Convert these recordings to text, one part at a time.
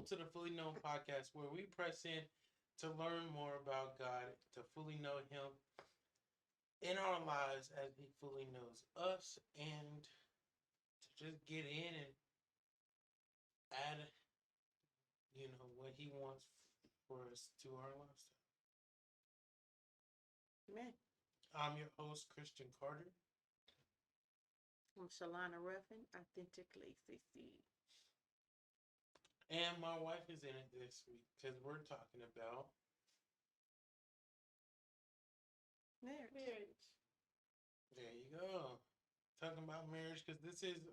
Welcome to the Fully Known podcast, where we press in to learn more about God, to fully know Him in our lives as He fully knows us, and to just get in and add, what He wants for us to our lifestyle. Amen. I'm your host, Christian Carter. I'm Shalana Ruffin, authentically CC. And my wife is in it this week because we're talking about Marriage. there you go. Talking about marriage because this is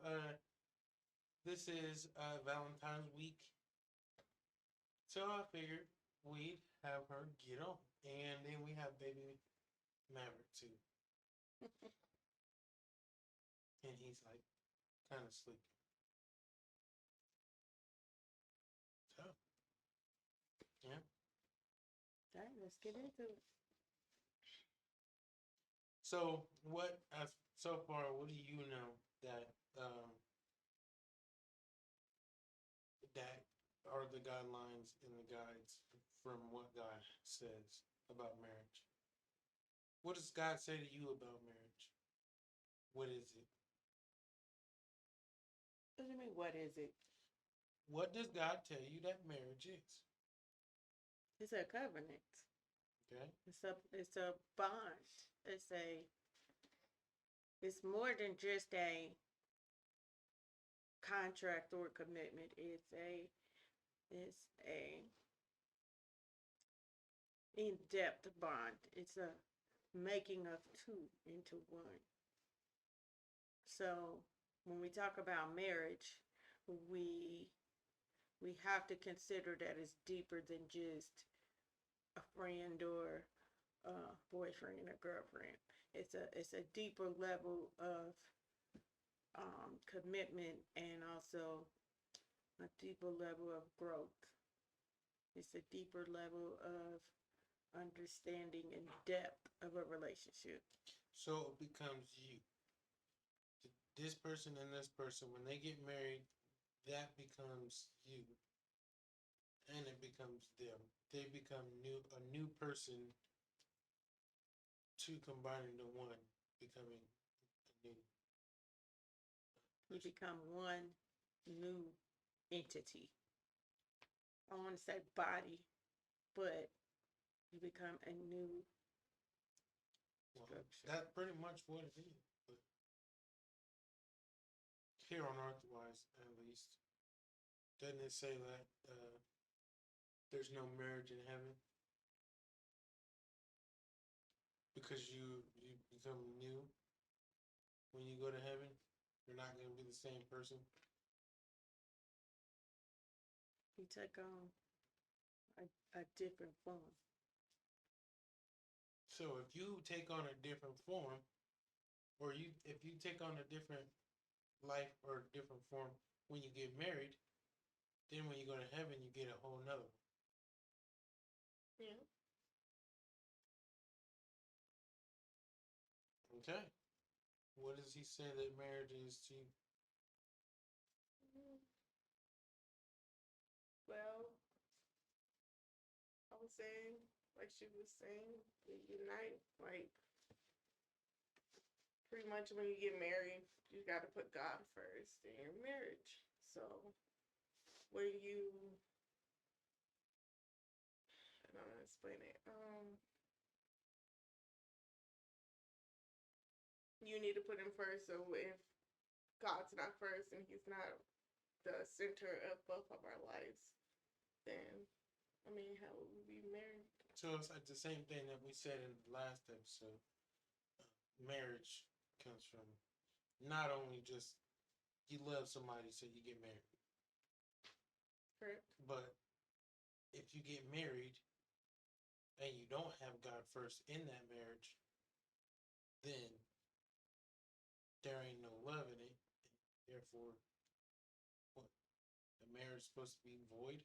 Valentine's week. So I figured we'd have her get on. And then we have baby Maverick too. And he's like kind of sleepy. So yeah. All right, let's get into it. So so far what do you know that that are the guidelines and the guides from what God says about marriage? What does God say to you about marriage? What is it? What do you mean, what is it? What does God tell you that marriage is? It's a covenant. Okay. It's a bond. It's more than just a contract or commitment. It's a in-depth bond. It's a making of two into one. So when we talk about marriage, we we have to consider that it's deeper than just a friend or a boyfriend or girlfriend. It's a deeper level of commitment and also a deeper level of growth. It's a deeper level of understanding and depth of a relationship. So it becomes you. This person and this person, when they get married, that becomes you. And it becomes them. They become a new person, two combined into one, becoming a new. You become one new entity. I want to say body, but you become a new structure. That's pretty much what it is. But here on Earthwise, at least, doesn't it say that there's no marriage in heaven? Because you become new when you go to heaven. You're not going to be the same person. You take on a different form. So if you take on a different form, or if you take on a different life or a different form when you get married, then when you go to heaven, you get a whole nother one. Yeah. Okay. What does he say that marriage is to you? Well, I was saying, like she was saying, we unite. Like, pretty much when you get married, you got to put God first in your marriage. So, when I don't know how to explain it. You need to put him first. So, if God's not first and he's not the center of both of our lives, then, I mean, how would we be married? So it's like the same thing that we said in the last episode. Marriage comes from not only just you love somebody so you get married, Correct. but if you get married and you don't have God first in that marriage, then there ain't no love in it. Therefore, what? The marriage is supposed to be void?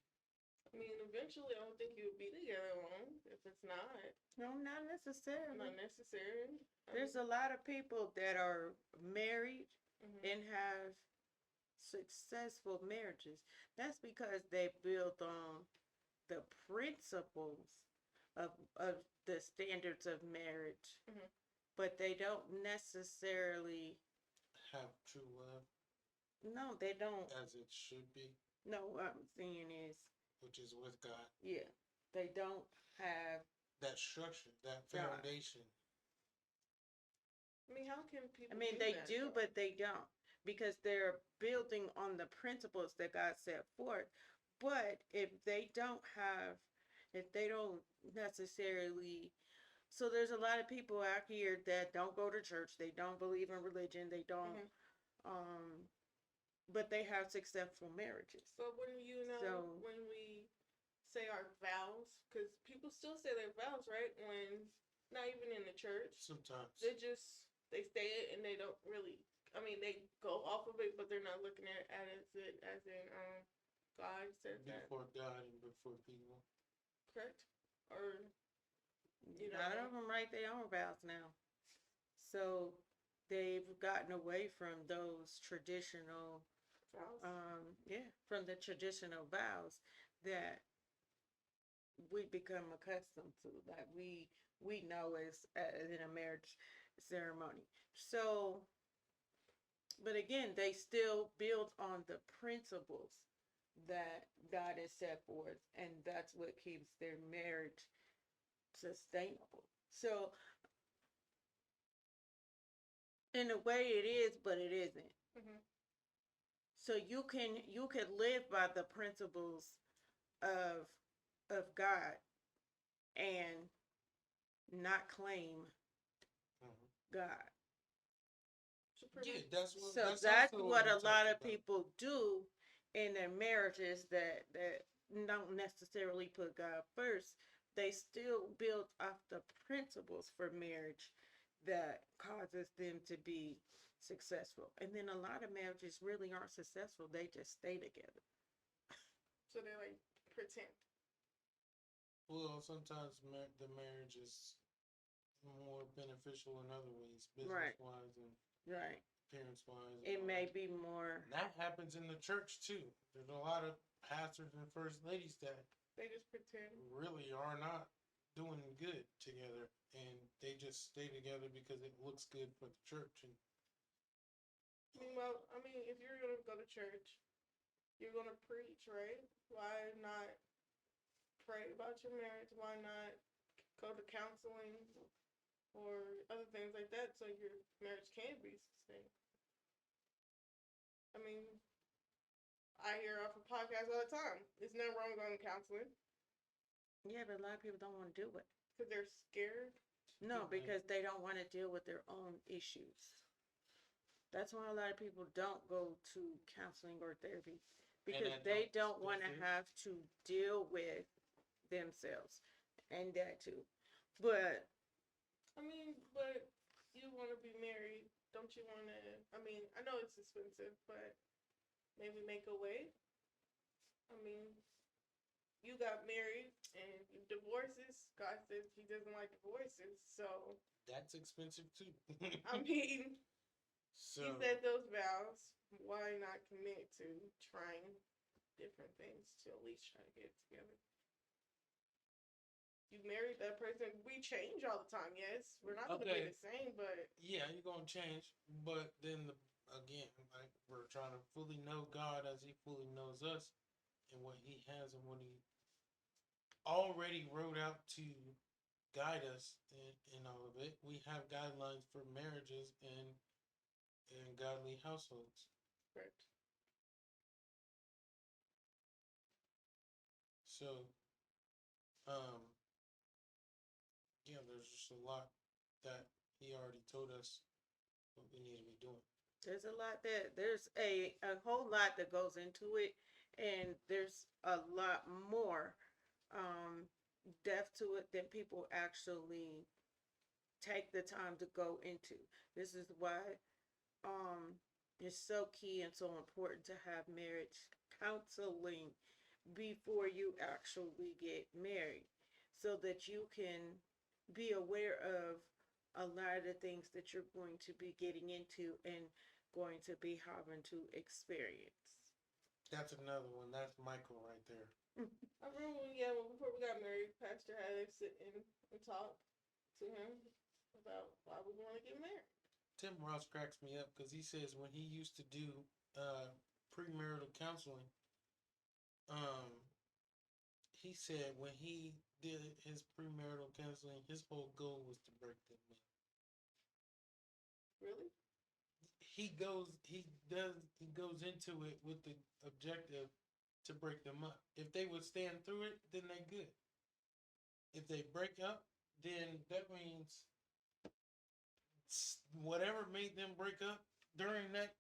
I mean, eventually, I don't think you would be together long if it's not No, not necessarily. necessary. There's a lot of people that are married Mhm. and have successful marriages, that's because they built on the principles of the standards of marriage, Mhm. but they don't necessarily. Have true love No, they don't. as it should be, No, what I'm saying is, which is with God. yeah, they don't have That structure, that God. foundation. I mean, how can I people mean, do they that, do, though? but they don't, because they're building on the principles that God set forth. But if they don't necessarily, so there's a lot of people out here that don't go to church, they don't believe in religion, they don't, Mhm. but they have successful marriages. But when when we say our vows, because people still say their vows, right? When not even in the church, Sometimes. they say it and they don't really. I mean, they go off of it, but they're not looking at it as in God said that, Before God and before people. correct? Or you A lot know, of them write their own vows now. So they've gotten away from those traditional, vows. from the traditional vows that we become accustomed to, that we know as in a marriage ceremony. So, but again, they still build on the principles that God has set forth, and that's what keeps their marriage sustainable. So, in a way, it is, but it isn't. Mhm. So you can live by the principles of God and not claim Mhm. God. So pretty Yeah, much, So that's that's also what we a lot talked of about. people do in their marriages that don't necessarily put God first. They still build off the principles for marriage that causes them to be successful. And then a lot of marriages really aren't successful. They just stay together. so they like pretend. Well, sometimes the marriage is more beneficial in other ways, Right. business wise and Right. appearance wise. It may be more. That happens in the church too. There's a lot of pastors and first ladies that They just pretend. really are not doing good together, and they just stay together because it looks good for the church. And I mean, if you're gonna go to church, you're gonna preach, right? Why not pray about your marriage? Why not go to counseling or other things like that so your marriage can be sustained? I mean, I hear off of podcasts all the time. There's nothing wrong going to counseling Yeah, but a lot of people don't want to do it. because they're scared. No, Right. because they don't want to deal with their own issues. That's why a lot of people don't go to counseling or therapy, because that they helps don't with want to it. have to deal with themselves and that too. But I mean, but you want to be married. Don't you want to? I mean, I know it's expensive, but maybe make a way. I mean, you got married and divorces. God says he doesn't like divorces. So, That's expensive too. I mean, So you said those vows. Why not commit to trying different things to at least try to get together? You married that person. We change all the time, yes. We're not going to be okay, the same, but yeah, you're gonna change, but then again, like we're trying to fully know God as He fully knows us, and what He has and what He already wrote out to guide us in all of it. We have guidelines for marriages and godly households. correct. So, um, yeah, there's just a lot that He already told us what we need to be doing. there's a whole lot that goes into it, and there's a lot more um, depth to it than people actually take the time to go into. This is why um, it's so key and so important to have marriage counseling before you actually get married, so that you can be aware of a lot of the things that you're going to be getting into, and going to be having to experience. That's another one. That's Michael right there. I remember before we got married, Pastor had us sit and talk to him about why we want to get married. Tim Ross cracks me up because he says when he used to do premarital counseling, he said when he did his premarital counseling, his whole goal was to break them up. Really? He goes into it with the objective to break them up. If they would stand through it, then they good. If they break up, then that means whatever made them break up during that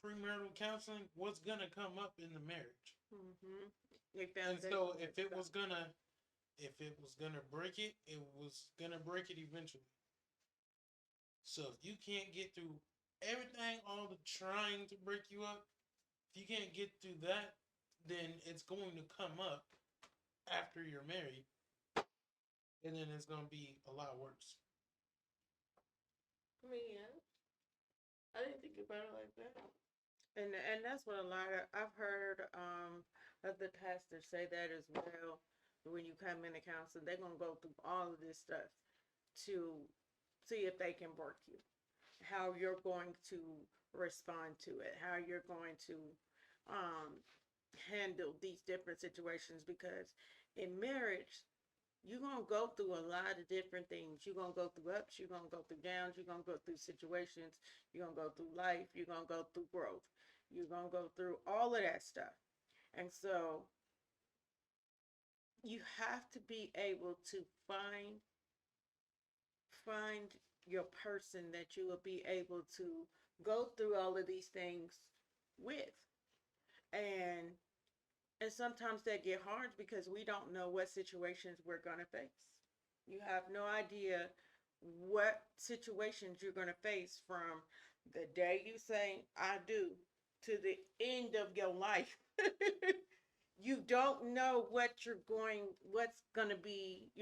premarital counseling was gonna come up in the marriage. Mm-hmm. And so if it was gonna break it, it was gonna break it eventually. So if you can't get through everything, all the trying to break you up, if you can't get through that, then it's going to come up after you're married, and then it's going to be a lot worse. I mean, yeah. I didn't think about it like that. And that's what I've heard other pastors say that as well. When you come into counseling, they're gonna go through all of this stuff to see if they can work you, how you're going to respond to it, how you're going to handle these different situations. Because in marriage, you're going to go through a lot of different things. You're going to go through ups, you're going to go through downs, you're going to go through situations, you're going to go through life, you're going to go through growth, you're going to go through all of that stuff. And so you have to be able to find your person that you will be able to go through all of these things with. And sometimes that get hard because we don't know what situations we're going to face. You have no idea what situations you're going to face from the day you say I do to the end of your life. You don't know what's going to be,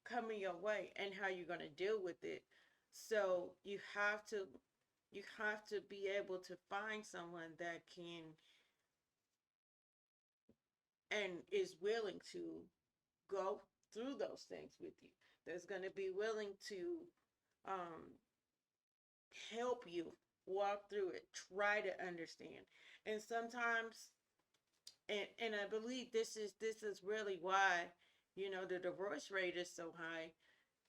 coming your way and how you're going to deal with it. So you have to be able to find someone that can and is willing to go through those things with you. That's going to be willing to help you walk through it, try to understand. And sometimes, and I believe this is really why, the divorce rate is so high,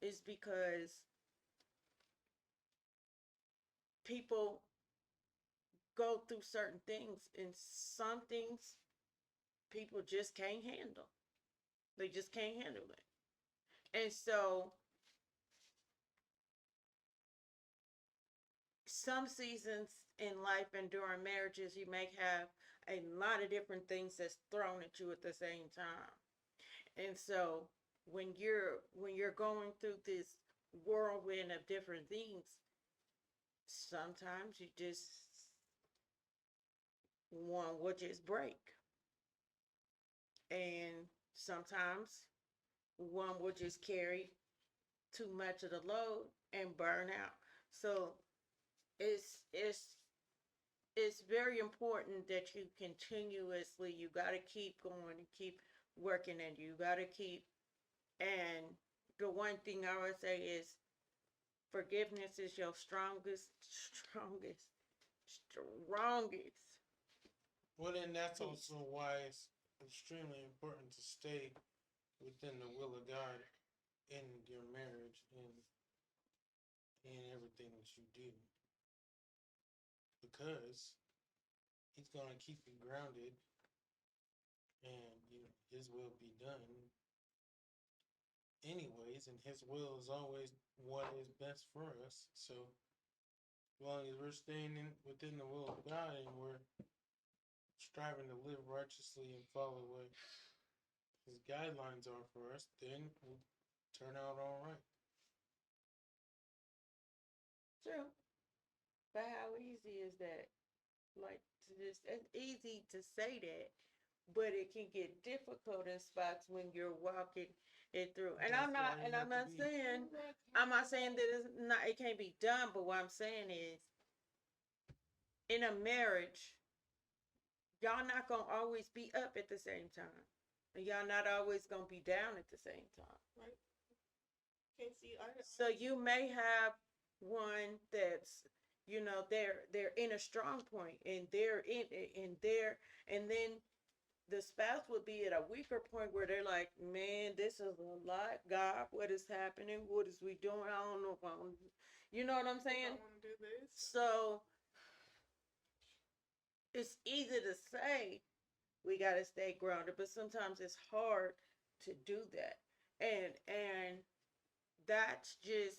is because people go through certain things, and some things people just can't handle. They just can't handle it. And so some seasons in life and during marriages, you may have a lot of different things that's thrown at you at the same time. And so when you're going through this whirlwind of different things, sometimes you just one will just break. And sometimes one will just carry too much of the load and burn out. So it's very important that you got to keep going and keep working, and you got to keep. And the one thing I would say is forgiveness is your strongest. Well, then that's also why it's extremely important to stay within the will of God in your marriage and in everything that you do, because He's going to keep you grounded, and His will be done anyways, and His will is always what is best for us. So as long as we're staying within the will of God and we're striving to live righteously and follow what His guidelines are for us, then we'll turn out all right. True. But how easy is that? Like, it's easy to say that, but it can get difficult in spots when you're walking it through. And I'm not saying that it can't be done, but what I'm saying is in a marriage, y'all not gonna always be up at the same time, and y'all not always gonna be down at the same time. Right? Can't see eye to So eye. you may have one that's, they're in a strong point, and they're in there, and then the spouse would be at a weaker point where they're like, man, this is a lot. God, what is happening? What is we doing? I don't know if I'm, you know what I'm If saying? I want to do this. So it's easy to say we got to stay grounded, but sometimes it's hard to do that. And that's just,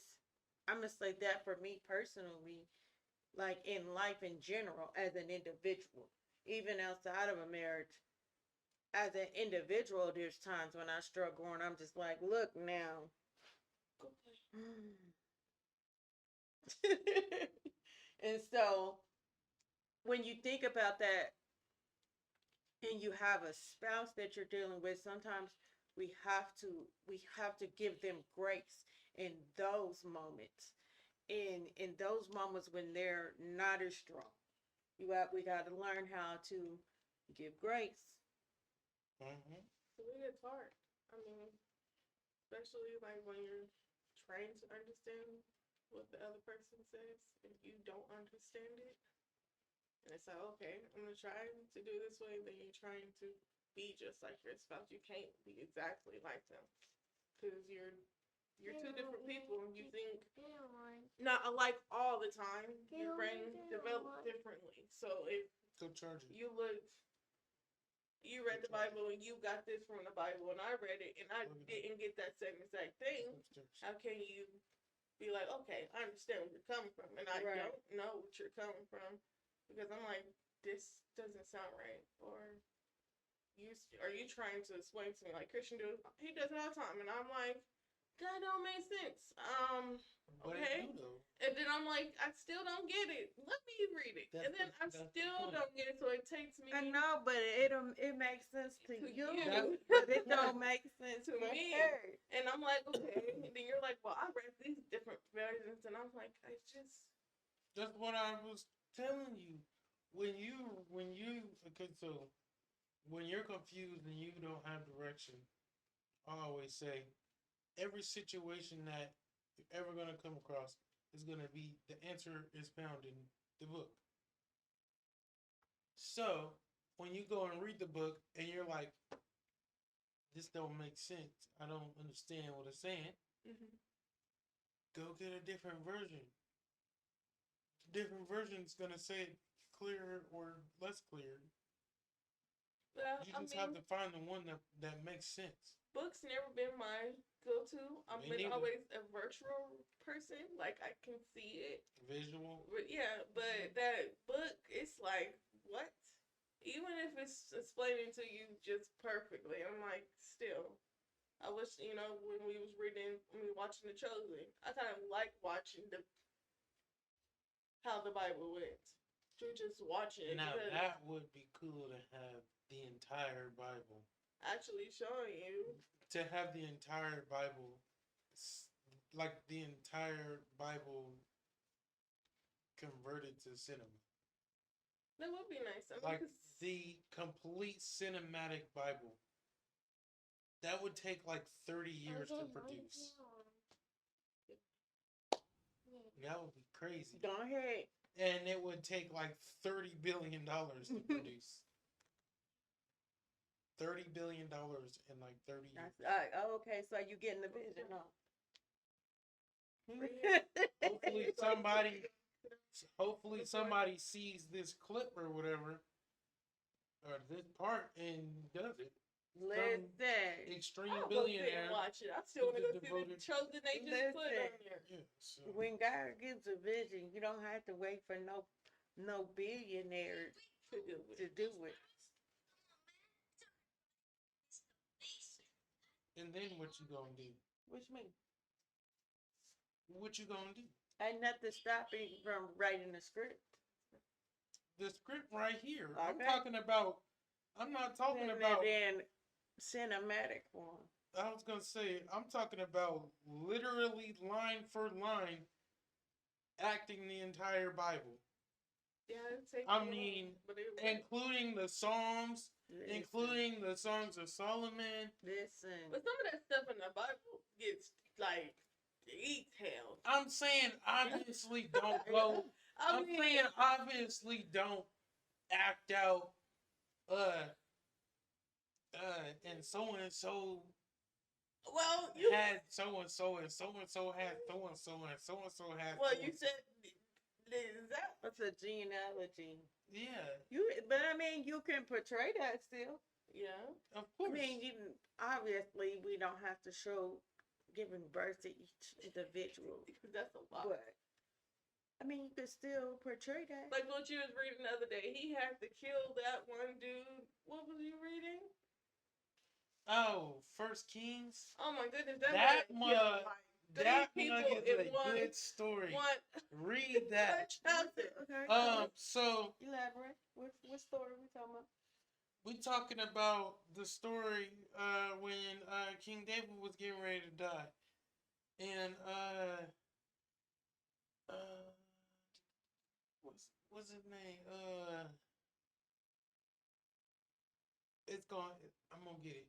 I'm gonna say that for me personally, like in life in general, as an individual, even outside of a marriage, as an individual, there's times when I struggle and I'm just like, look now. Go play. And so when you think about that and you have a spouse that you're dealing with, sometimes we have to give them grace in those moments. In those moments when they're not as strong. We got to learn how to give grace. Mm-hmm. To me, it's hard. I mean, especially like when you're trying to understand what the other person says, if you don't understand it, and it's like, okay, I'm gonna try to do this way, then you're trying to be just like your spouse. You can't be exactly like them because you're two different people. And you think not alike all the time. Your brain develops differently. So if Go charge it. you read the Bible and you got this from the Bible and I read it and I didn't get that same exact thing, how can you be like, okay, I understand where you're coming from and I Right. don't know what you're coming from because I'm like, this doesn't sound right, or are you trying to explain to me like Christian do? He does it all the time and I'm like, that don't make sense. But Okay. it do though. And then I'm like, I still don't get it. Let me read it. That's and then I the still point. don't get it, so it takes me I know, but it makes sense to To you, you. but it don't make sense To to me. her. And I'm like, okay. And then you're like, well, I read these different versions, and I'm like, I just. That's what I was telling you. Okay, so when you're confused and you don't have direction, I always say every situation that you're ever gonna come across is gonna be the answer is found in the book. So when you go and read the book and you're like, this don't make sense. I don't understand what it's saying. Mm-hmm. Go get a different version. Different version's gonna say it clearer or less clear. Well, You just have to find the one that makes sense. Books never been my go-to. I've Me been neither. always a virtual person. Like I can see it. Visual. But yeah, but that book, it's like what? Even if it's explaining to you just perfectly, I'm like, still. I wish when we was watching The Chosen, I kind of like watching how the Bible went. To just watching it Now because that would be cool to have the entire Bible. actually showing you. To have the entire Bible, like the entire Bible converted to cinema. That would be nice. I mean, Like the complete cinematic Bible. That would take like 30 years to produce. That would be crazy. Go ahead. And it would take like $30 billion to produce. $30 billion in like 30 years. Okay, so you getting the vision, huh? Hopefully somebody sees this clip or whatever, or this part, and does it. Listen. Extreme I'll billionaire. go watch it. I still want to go see The Chosen they just put on there. Yeah, so. When God gives a vision, you don't have to wait for no billionaire To do it. And then what you gonna do? What you mean? What you gonna do? Ain't nothing stopping from writing the script. The script right here. Okay. I'm not talking about in cinematic form. I was gonna say, I'm talking about literally line for line acting the entire Bible. Yeah, it's taken I long, mean, but it including the Psalms, Listen, including the songs of Solomon. listen. But some of that stuff in the Bible gets like detailed. I'm saying obviously don't go. I I'm mean, saying obviously don't act out. Uh, and so well, you had so and so and so and so had so and so and so and so had. well, you so-and-so. said that. What's a genealogy? Yeah, But I mean, you can portray that still. Yeah. of I course. mean, obviously we don't have to show giving birth to each individual, That's a lot. but I mean, you could still portray that. Like what you was reading the other day, he had to kill that one dude. What was you reading? Oh, First Kings. Oh my goodness, That man killed mug. like That three mug people is a in one good story. one Read that. chapter. Okay. So Elaborate. What story we talking about? we talking about the story when King David was getting ready to die, and what's his name? It's going. I'm gonna get it.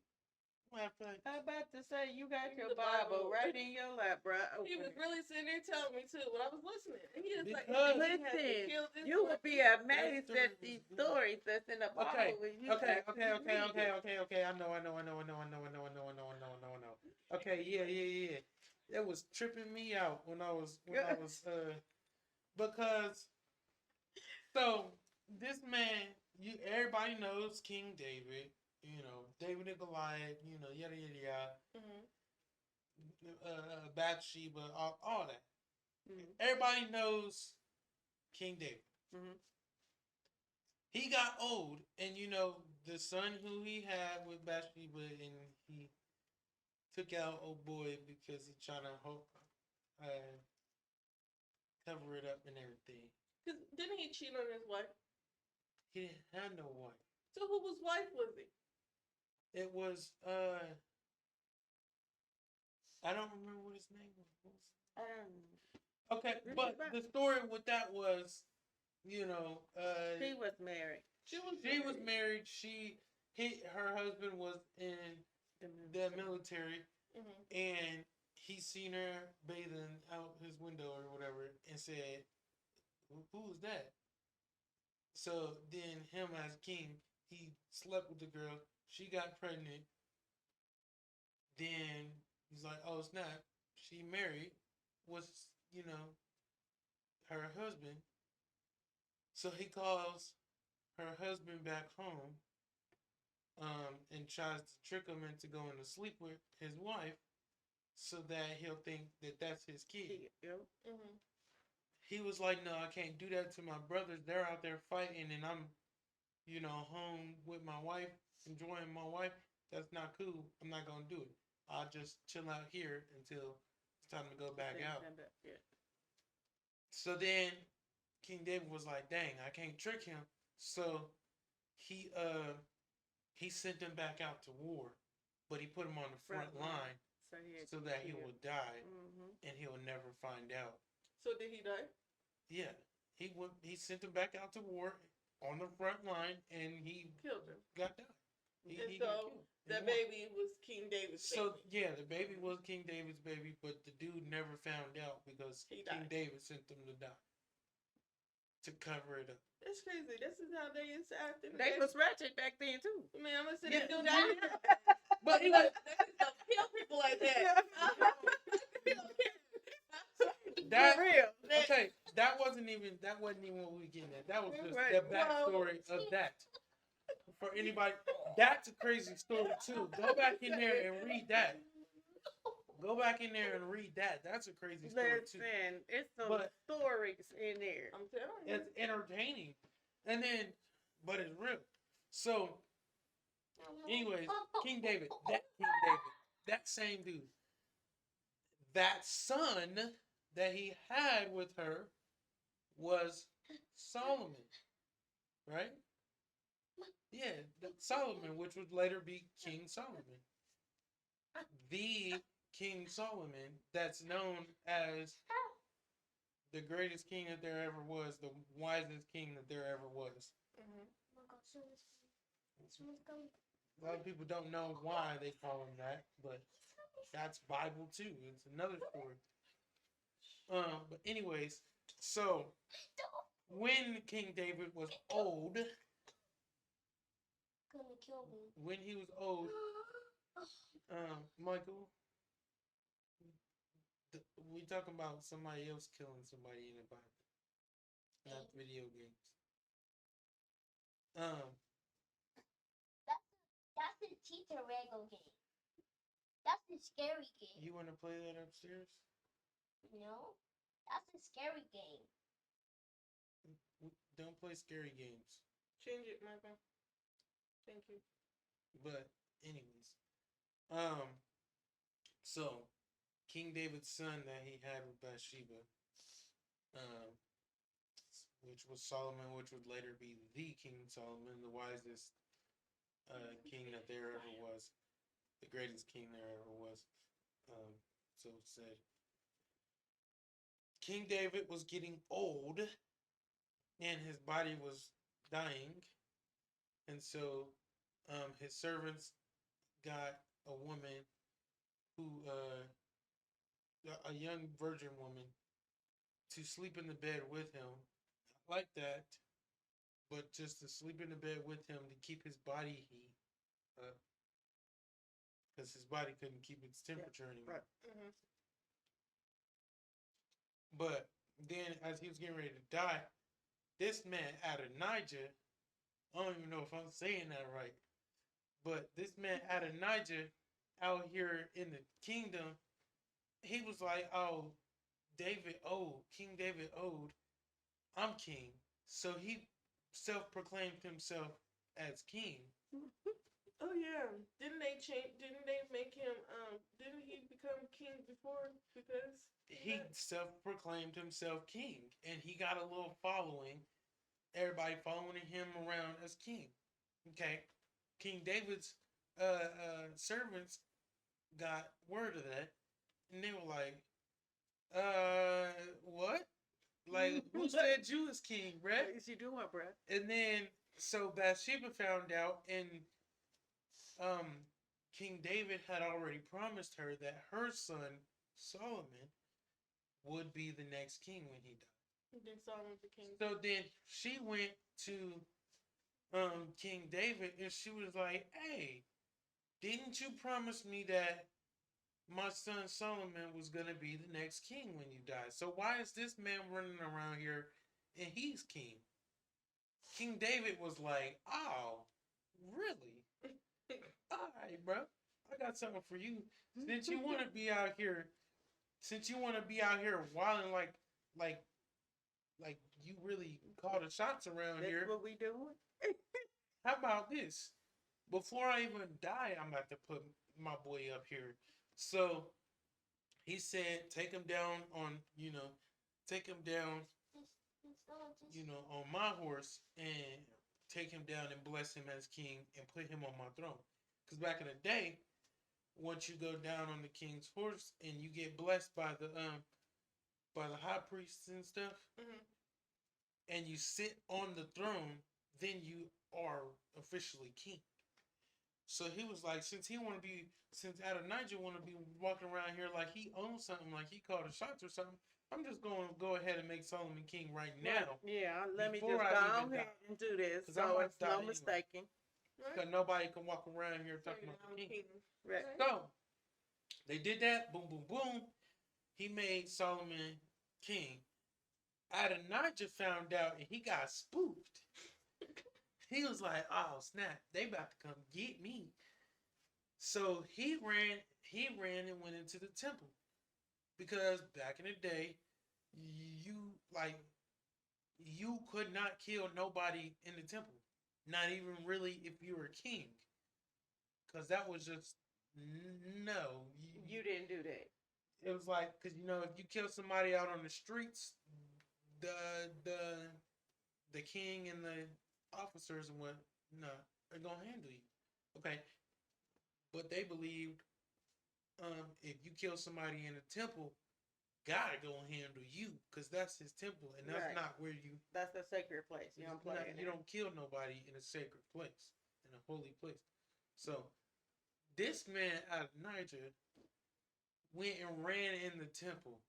Matter of fact, I'm about to say you got Read your the Bible Bible. right in your lap, bro. He was really sitting there telling me too when I was listening. And he was like, Because- he had to Listen, kill this you one. would be amazed story at was these good. stories that's in the Bible. Okay, when you okay, actually okay, okay, read okay, it. okay, okay. I know. Okay, yeah. It was tripping me out when I was because so this man, everybody knows King David, David and Goliath, yada yada yada, Mhm. Bathsheba, all that. Mhm. Everybody knows King David. Mhm. He got old, and the son who he had with Bathsheba, and he took out old boy because he trying to cover it up and everything. Cause didn't he cheat on his wife? He didn't have no wife. So whose wife was he? It was I don't remember what his name was. Okay, but the story with that was, She was married. She was married. Her husband was in the military, Mhm. and he seen her bathing out his window or whatever, and said, "Who's that?" So then, him as king, he slept with the girl. She got pregnant. Then he's like, "Oh snap! She married. Was her husband?" So he calls her husband back home, and tries to trick him into going to sleep with his wife, so that he'll think that that's his kid. Yep. Mhm. He was like, "No, I can't do that to my brothers. They're out there fighting, and I'm, home with my wife, enjoying my wife. That's not cool. I'm not gonna do it. I'll just chill out here until it's time to go back out." Yeah. So then King David was like, "Dang, I can't trick him." So he sent him back out to war, but he put him on the front line so that he would die, and he'll never find out. So did he die? Yeah, he sent him back out to war on the front line, and he Killed him. got died. And He so got killed. that He won. baby was King David's So baby. yeah, the baby was King David's baby, but the dude never found out because He King died. David sent them to die to cover it up. That's crazy. This is how they used to act. They was ratchet back then too. I mean, I'm gonna say Yeah. they do that now. But he was They used to kill people like that. that For real. okay. That wasn't even what we were getting at. That was just Right. the backstory of that. For anybody, that's a crazy story too. Go back in there and read that. Go back in there and read that. That's a crazy story too. Listen, it's some But- stories in there. I'm telling you. It's entertaining, and then, but it's real. So, anyways, King David, that same dude, that son that he had with her was Solomon, right? Yeah, Solomon, which would later be King Solomon. The King Solomon that's known as the greatest king that there ever was, the wisest king that there ever was. Mhm. A lot of people don't know why they call him that, but that's Bible too. It's another story. But anyways, so when King David was old, when he was old, Michael, we talking about somebody else killing somebody in the Bible, not video games. That's the teacher Lego game. That's the scary game. You want to play that upstairs? No, that's a scary game. Don't play scary games. Change it, Michael. Thank you. But anyways, so King David's son that he had with Bathsheba, which was Solomon, which would later be the King Solomon, the wisest king that there ever was, the greatest king there ever was. So it said, King David was getting old, and his body was dying, and so his servants got a woman who, a young virgin woman, to sleep in the bed with him, like that, but just to sleep in the bed with him to keep his body heat up, because his body couldn't keep its temperature anymore. Right. Mhm. But then, as he was getting ready to die, this man Adonijah, I don't even know if I'm saying that right, but this man Adonijah out here in the kingdom, he was like, oh, King David old, I'm king. So he self-proclaimed himself as king. Oh yeah. Didn't they change? Didn't they make him? Didn't he become king before? Because He self-proclaimed himself king, and he got a little following. Everybody following him around as king. Okay, King David's servants got word of that, and they were like, what? Like, who said you was king, bruh? What is you doing, bruh? And then, so Bathsheba found out, and King David had already promised her that her son, Solomon, would be the next king when he died. then Solomon became. So then she went to King David, and she was like, hey, didn't you promise me that my son Solomon was going to be the next king when you die? So why is this man running around here and he's king? King David was like, oh, really? All right, bro. I got something for you. Since you want to be out here, wilding like you really call the shots around That's here. what we doing? How about this? Before I even die, I'm about to put my boy up here. So he said, take him down on, on my horse, and take him down and bless him as king and put him on my throne. Because back in the day, once you go down on the king's horse and you get blessed by the high priests and stuff, and you sit on the throne, then you are officially king. So he was like, since Adonijah want to be walking around here like he owns something, like he called the shots or something, I'm just going to go ahead and make Solomon king right now. Yeah, let me just before I go even ahead die. and do this. 'Cause I So might it's die no anyway. mistaking. Because nobody can walk around here talking about the king. Right. So they did that. Boom, boom, boom. He made Solomon king. Adonijah found out and he got spooked. He was like, oh snap, they about to come get me. So he ran and went into the temple. Because back in the day, you could not kill nobody in the temple. Not even really if you were a king. Because that was just, no. You didn't do that. It was like, because, if you kill somebody out on the streets, the king and the officers and whatnot are going to handle you. Okay. But they believed if you kill somebody in the temple, God gonna handle you, because that's his temple, and that's Right. not where you. That's a sacred place. You don't play in You there. don't kill nobody in a sacred place, in a holy place. So this man out of Niger went and ran in the temple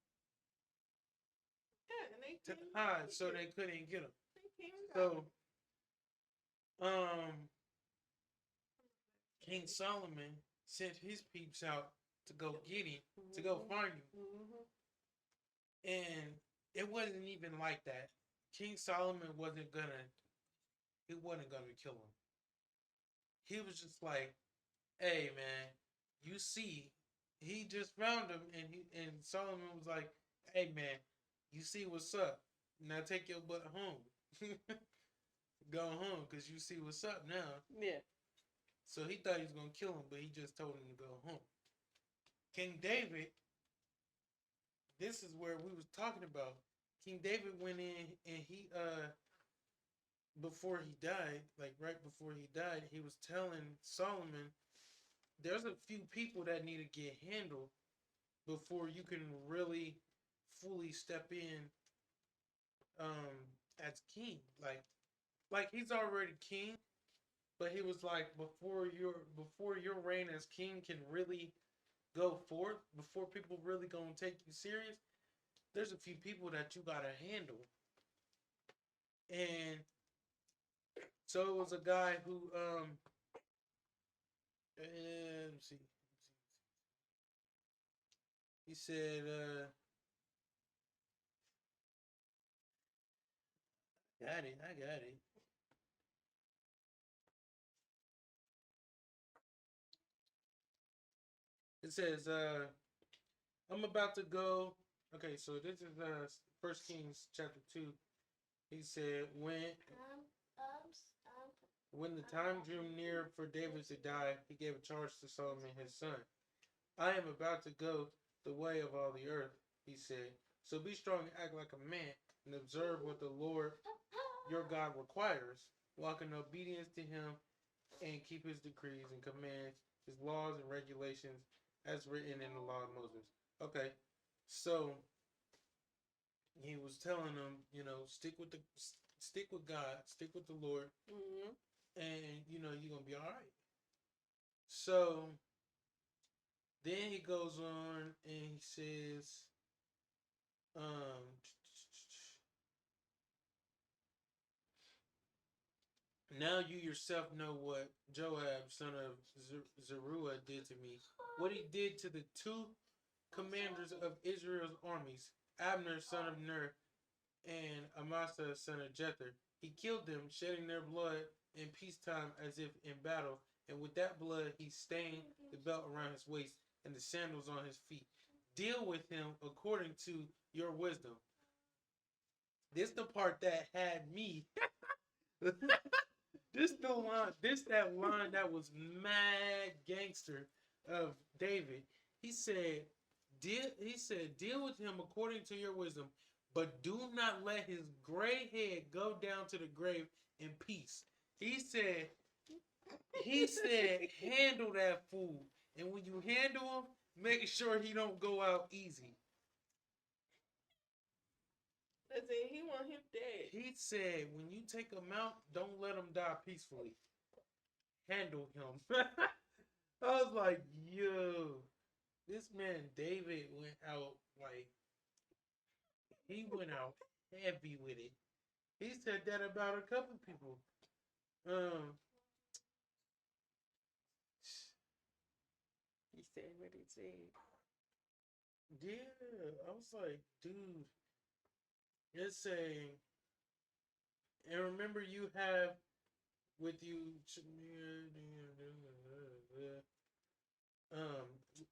Yeah, and they to came. hide so they couldn't get him. They came and got So, him. King Solomon sent his peeps out to go get him, to go find him. Mm-hmm. And it wasn't even like that. King Solomon wasn't gonna kill him. He was just like, hey man, you see, he just found him, and Solomon was like, hey man, you see what's up. Now take your butt home. Go home, because you see what's up now. Yeah. So he thought he was going to kill him, but he just told him to go home. King David, this is where we was talking about. King David went in, and he, before he died, like right before he died, he was telling Solomon, there's a few people that need to get handled before you can really fully step in as king. Like he's already king, but he was like, before your reign as king can really go forth, before people really gonna take you serious, there's a few people that you gotta handle. And so it was a guy who let me see. He said I got it. It says I'm about to go. Okay, so this is First Kings chapter 2. He said when the time drew near for David to die, he gave a charge to Solomon his son. I am about to go the way of all the earth, he said. So be strong and act like a man, and observe what the Lord your God requires. Walk in obedience to him, and keep his decrees and commands, his laws and regulations, as written in the law of Moses. Okay, so he was telling them, stick with God, stick with the Lord, and you're gonna be all right. So then he goes on and he says, now you yourself know what Joab, son of Zeruiah, did to me. What he did to the two commanders of Israel's armies, Abner, son of Ner, and Amasa, son of Jether. He killed them, shedding their blood in peacetime as if in battle. And with that blood, he stained the belt around his waist and the sandals on his feet. Deal with him according to your wisdom. This the part that had me. That line that was mad gangster of David. He said, deal with him according to your wisdom, but do not let his gray head go down to the grave in peace. He said, handle that fool. And when you handle him, make sure he don't go out easy. He want him dead. He said, when you take him out, don't let him die peacefully. Handle him. I was like, yo, this man David went out he went out heavy with it. He said that about a couple people. He said what he said. Yeah, I was like, dude, it's saying, and remember you have with you,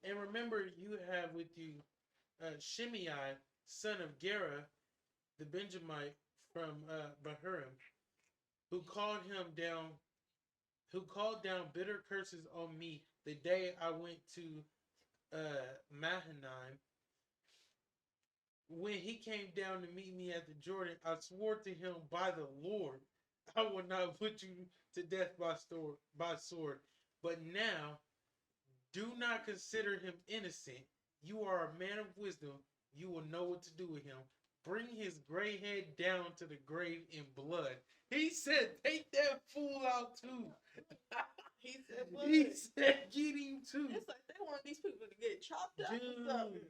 and remember you have with you Shimei, son of Gera, the Benjamite from Bahurim, who called down bitter curses on me the day I went to Mahanaim. When he came down to meet me at the Jordan, I swore to him by the Lord, I will not put you to death by sword. But now, do not consider him innocent. You are a man of wisdom. you will know what to do with him. Bring his gray head down to the grave in blood. He said, take that fool out too. He said, "Blood." He said, get him too. It's like they want these people to get chopped up or something.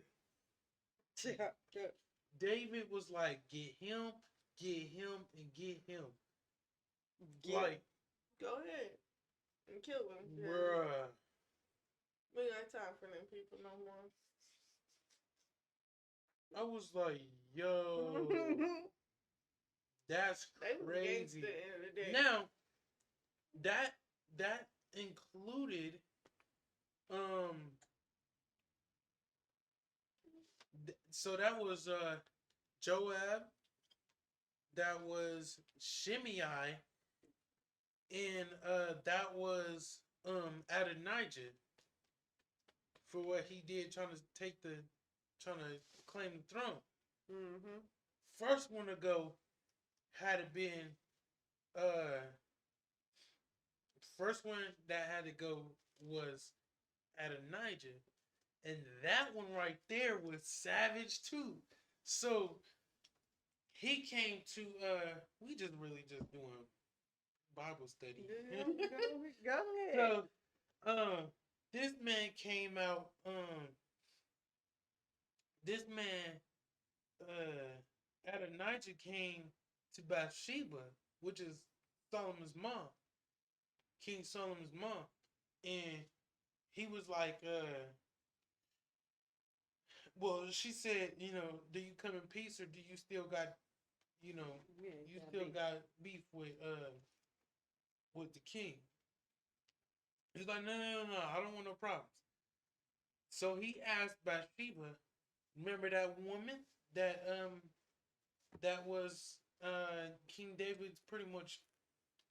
David was like, get him, and get him. Like, go ahead and kill him. bruh. We ain't got time for them people no more. I was like, yo, that's They was crazy. gangster at the end of the day. Now, that included, so that was Joab, that was Shimei, and that was Adonijah for what he did trying to claim the throne. Mm-hmm. First one to go had to been first one that had to go was Adonijah, and that one right there was savage too. So he came to we just really just doing Bible study. Go ahead. So this man came out this man Adonijah came to Bathsheba, which is Solomon's mom, King Solomon's mom, and he was like, well, she said, do you come in peace, or do you still got, got beef with the king? He's like, no, I don't want no problems. So he asked Bathsheba, remember that woman that was King David's pretty much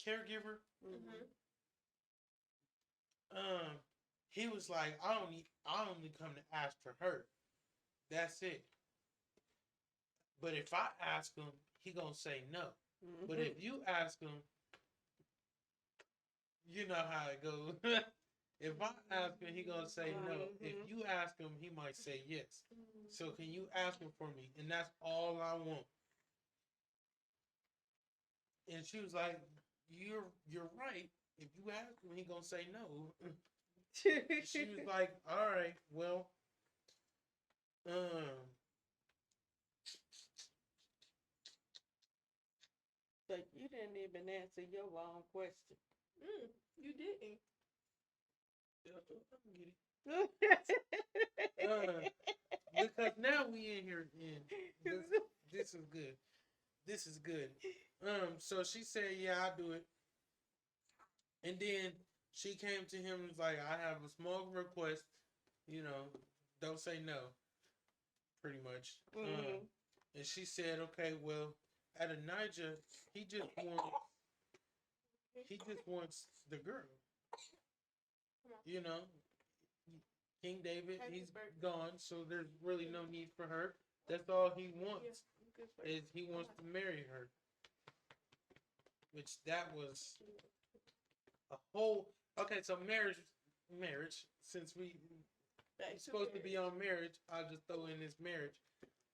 caregiver? Mm-hmm. He was like, I only come to ask for her. That's it. But if I ask him, he gonna say no. Mm-hmm. But if you ask him, you know how it goes. If I ask him, he gonna say no. Mm-hmm. If you ask him, he might say yes. Mm-hmm. So can you ask him for me? And that's all I want. And she was like, you're right. If you ask him, he gonna say no. She was like, all right, well, but you didn't even answer your own question. You didn't. Because now we in here, and this is good. This is good. So she said, yeah, I'll do it. And then she came to him and was like, I have a small request. Don't say no. Pretty much. Mm-hmm. And she said, okay, well, Adonijah, he just wants the girl. King David, he's gone, so there's really no need for her. That's all he wants. Is he wants to marry her. Which that was a whole... Okay, so marriage, since we're supposed to be on marriage, I'll just throw in this marriage.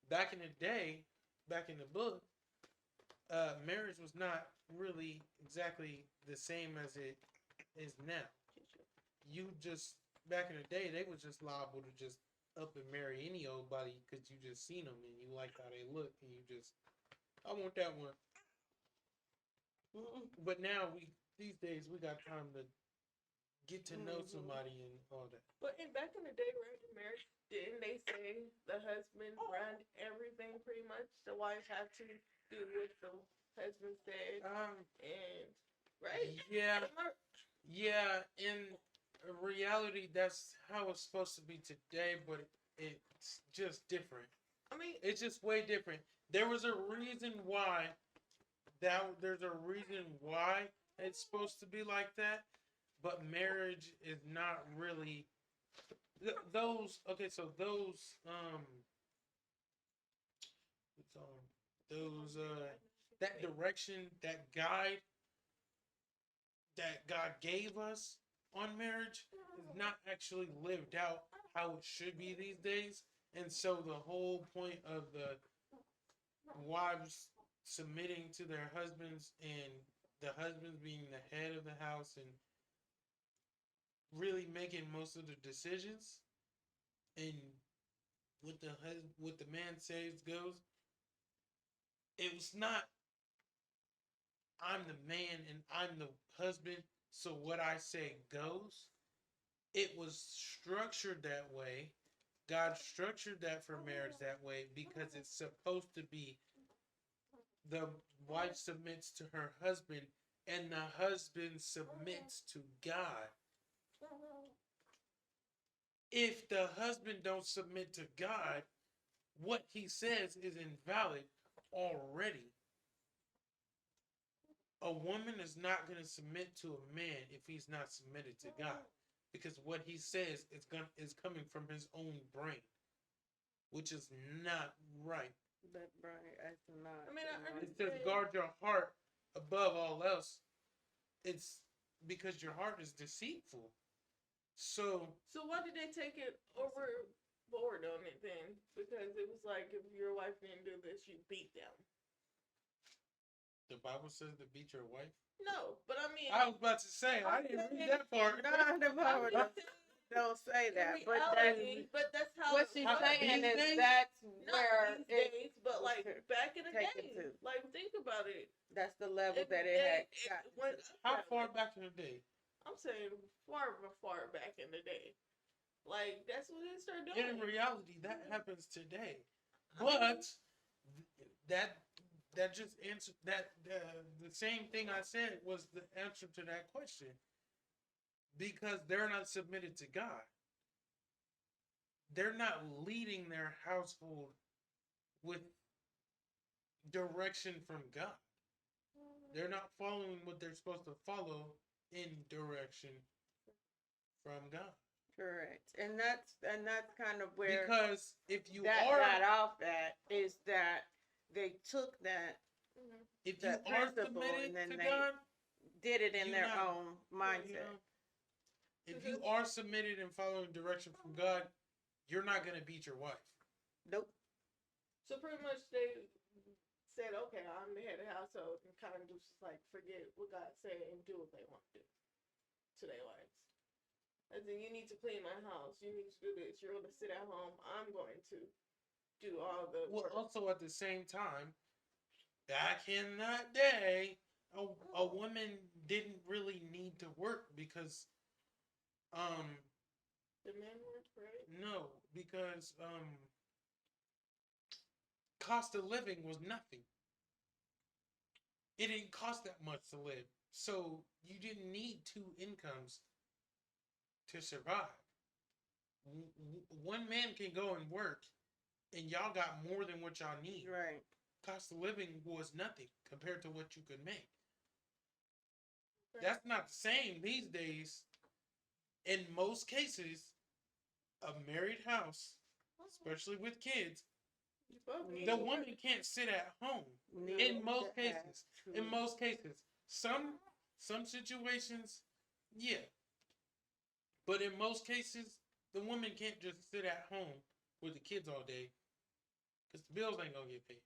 Back in the day, back in the book, marriage was not really exactly the same as it is now. Back in the day, they was just liable to just up and marry any old body because you just seen them and you like how they look and you just, I want that one. But now these days we got time to get to know somebody and all that. But back in the day, right, in marriage, didn't they say the husband run everything pretty much? The wife had to do what the husband said, and right? Yeah. In reality, that's how it's supposed to be today, but it's just different. I mean, it's just way different. There was a reason why. There's a reason why it's supposed to be like that, but marriage is not really those. Okay, so those that direction, that guide that God gave us on marriage is not actually lived out how it should be these days. And so the whole point of the wives submitting to their husbands and the husbands being the head of the house and really making most of the decisions and what the man says goes. It was not I'm the man and I'm the husband, so what I say goes. It was structured that way. God structured that for marriage that way because it's supposed to be the wife submits to her husband and the husband submits to God. If the husband don't submit to God, what he says is invalid already. A woman is not going to submit to a man if he's not submitted to God, because what he says is coming from his own brain, which is not right. But Brian, that's not. I mean, I It says guard your heart above all else. It's because your heart is deceitful. So why did they take it overboard on it then? Because it was like, if your wife didn't do this, you beat them. the Bible says to beat your wife. No, but I mean, I was about to say I didn't read that part. No, the Bible don't say that. in But reality, but that's how what she's saying these is days? that's not where these it, days, but like back in the taken day. to. Like, think about it. that's the level that it had gotten went to. up How that far way. back in the day? I'm saying far back in the day. Like, that's what they started In doing. reality, that happens today. But that just answered that the same thing I said was the answer to that question. Because they're not submitted to God. They're not leading their household with direction from God. They're not following what they're supposed to follow in direction from God. Correct. And that's kind of where Because if you that are got off at, is that they took that, Mhm. if you that are principle submitted and then to they God, did it in you their not- own mindset. if you are submitted and following direction from God, you're not gonna beat your wife. Nope. So pretty much they said, okay, I'm the head of the household, and kind of just like forget what God said and do what they want to do to their wives. As in, you need to clean my house. You need to do this. You're going to sit at home. I'm going to do all the Well, work. also at the same time, back in that day, a woman didn't really need to work because, The men weren't right. no, because cost of living was nothing. It didn't cost that much to live, so you didn't need two incomes to survive. One man can go and work, and y'all got more than what y'all need. Right. Cost of living was nothing compared to what you could make. Right. That's not the same these days. In most cases, a married house, especially with kids, You both need the to work. woman can't sit at home. Need In most to have cases, two. in most cases, some situations, yeah. But in most cases, the woman can't just sit at home with the kids all day because the bills ain't gonna get paid.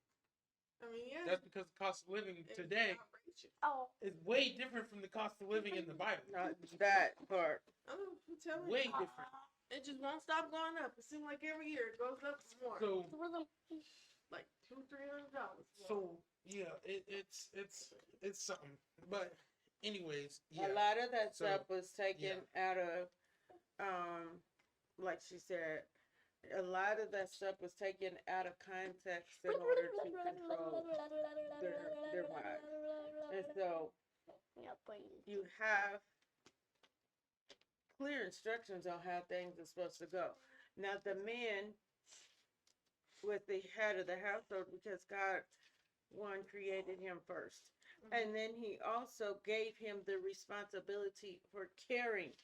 I mean, yeah. That's because the cost of living it's today outrageous. Oh, is way different from the cost of living in the Bible. Not that part. I'm telling Way you. different. It just won't stop going up. It seems like every year it goes up more. So Like $200-$300. So yeah, it's something. But anyways, yeah. A lot of that So, stuff was taken out of, like she said, a lot of that stuff was taken out of context in order to control their wives. And so you have clear instructions on how things are supposed to go. Now the man was the head of the household because God, one, created him first. And then he also gave him the responsibility for caring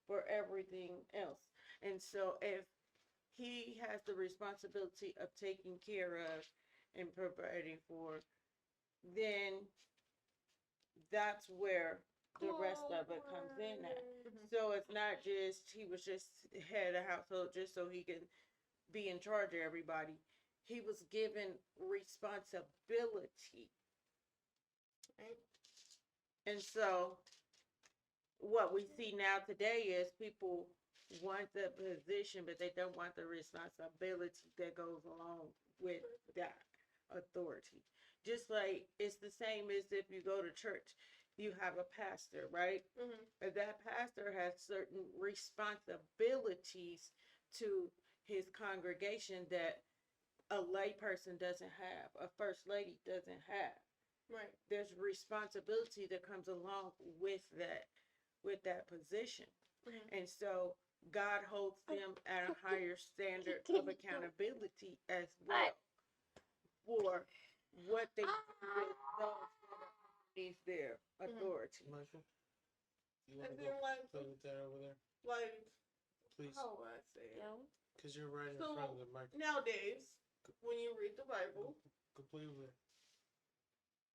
for everything else. And so if he has the responsibility of taking care of and providing for, then that's where the rest of it comes in at. So it's not just, he was just head of household just so he can be in charge of everybody. He was given responsibility. Right. And so what we see now today is people want the position, but they don't want the responsibility that goes along with that authority. Just like it's the same as if you go to church, you have a pastor, right? Mm-hmm. That pastor has certain responsibilities to his congregation that a lay person doesn't have, a first lady doesn't have. Right. There's responsibility that comes along with that position. Mm-hmm. And so God holds them at a higher standard of accountability as well for what they do with those that are underneath their authority. Michael, you want And to then, go like, play with that over there, like, please? how would I say it? Because you're right in So, front of the microphone. Nowadays, when you read the Bible, Completely.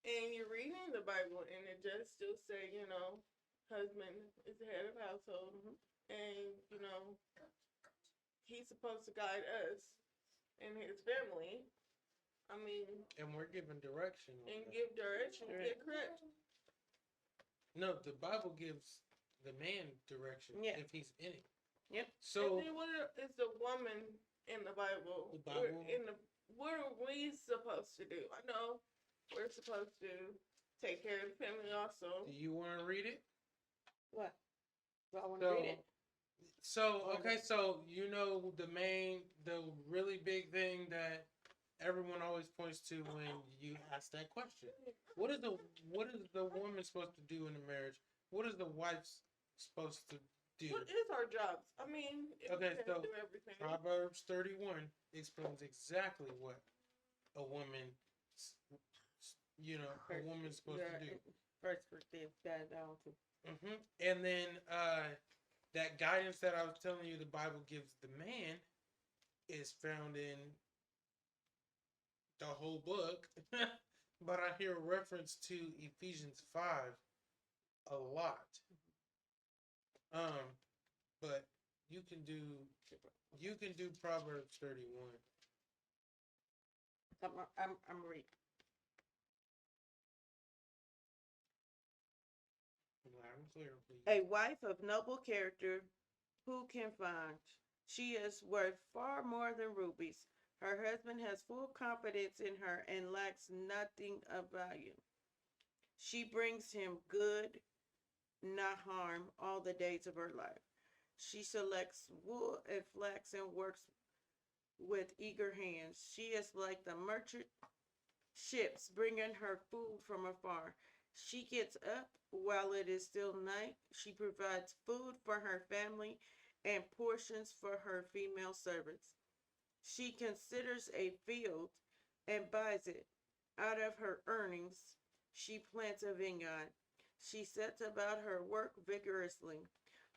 and you're reading the Bible, and it just still say, you know, husband is the head of the household, and you know, he's supposed to guide us and his family. I mean, And we're given direction. and give direction, Right. get correct. No, the Bible gives the man direction if he's in it. Yep. So And then what is the woman in the Bible? The Bible? What are we supposed to do? I know we're supposed to take care of the family also. do you want to read it? What? Do I want to read it? So okay, so you know the really big thing that everyone always points to when you ask that question. What is the woman supposed to do in a marriage? What is the wife supposed to do? What is our jobs? I mean, if Okay, we so can't do everything. Proverbs 31 explains exactly what a woman, a woman's supposed to do. Perspective that down to. And then that guidance that I was telling you the Bible gives the man is found in the whole book. But I hear reference to Ephesians 5 a lot. But you can do Proverbs 31. I'm reading. Loud and clear, please. A wife of noble character, who can find? She is worth far more than rubies. Her husband has full confidence in her and lacks nothing of value. She brings him good, not harm, all the days of her life. She selects wool and flax and works with eager hands. She is like the merchant ships bringing her food from afar. She gets up while it is still night. She provides food for her family and portions for her female servants. She considers a field and buys it. Out of her earnings, she plants a vineyard. She sets about her work vigorously.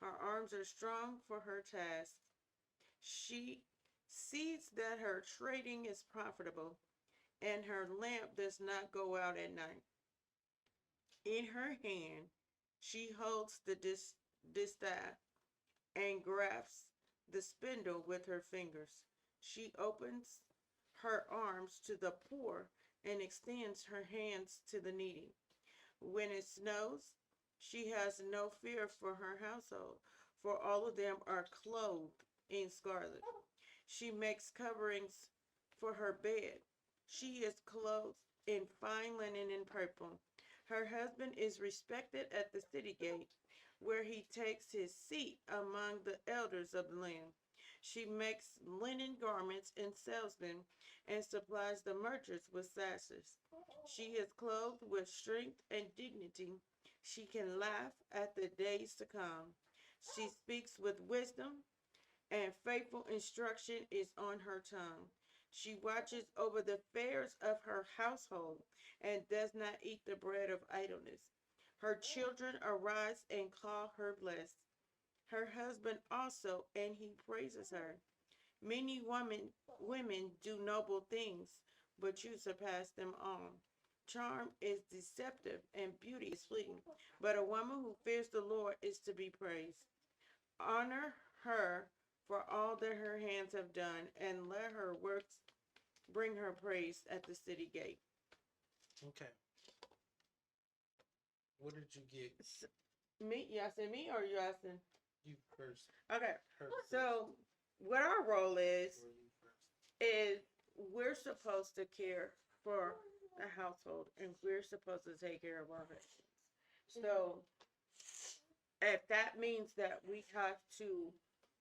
Her arms are strong for her task. She sees that her trading is profitable, and her lamp does not go out at night. In her hand, she holds the distaff and grasps the spindle with her fingers. She opens her arms to the poor and extends her hands to the needy. When it snows, she has no fear for her household, for all of them are clothed in scarlet. She makes coverings for her bed. She is clothed in fine linen and purple. Her husband is respected at the city gate, where he takes his seat among the elders of the land. She makes linen garments and sells them, and supplies the merchants with sashes. She is clothed with strength and dignity. She can laugh at the days to come. She speaks with wisdom, and faithful instruction is on her tongue. She watches over the affairs of her household and does not eat the bread of idleness. Her children arise and call her blessed. Her husband also, and he praises her. Many women do noble things, but you surpass them all. Charm is deceptive and beauty is fleeting, but a woman who fears the Lord is to be praised. Honor her for all that her hands have done, and let her works bring her praise at the city gate. Okay. What did you get? Me? You asking me or you asking? You first. Okay. Her So what our role first. Or you first. is we're supposed to care for the household, and we're supposed to take care of our husbands. So if that means that we have to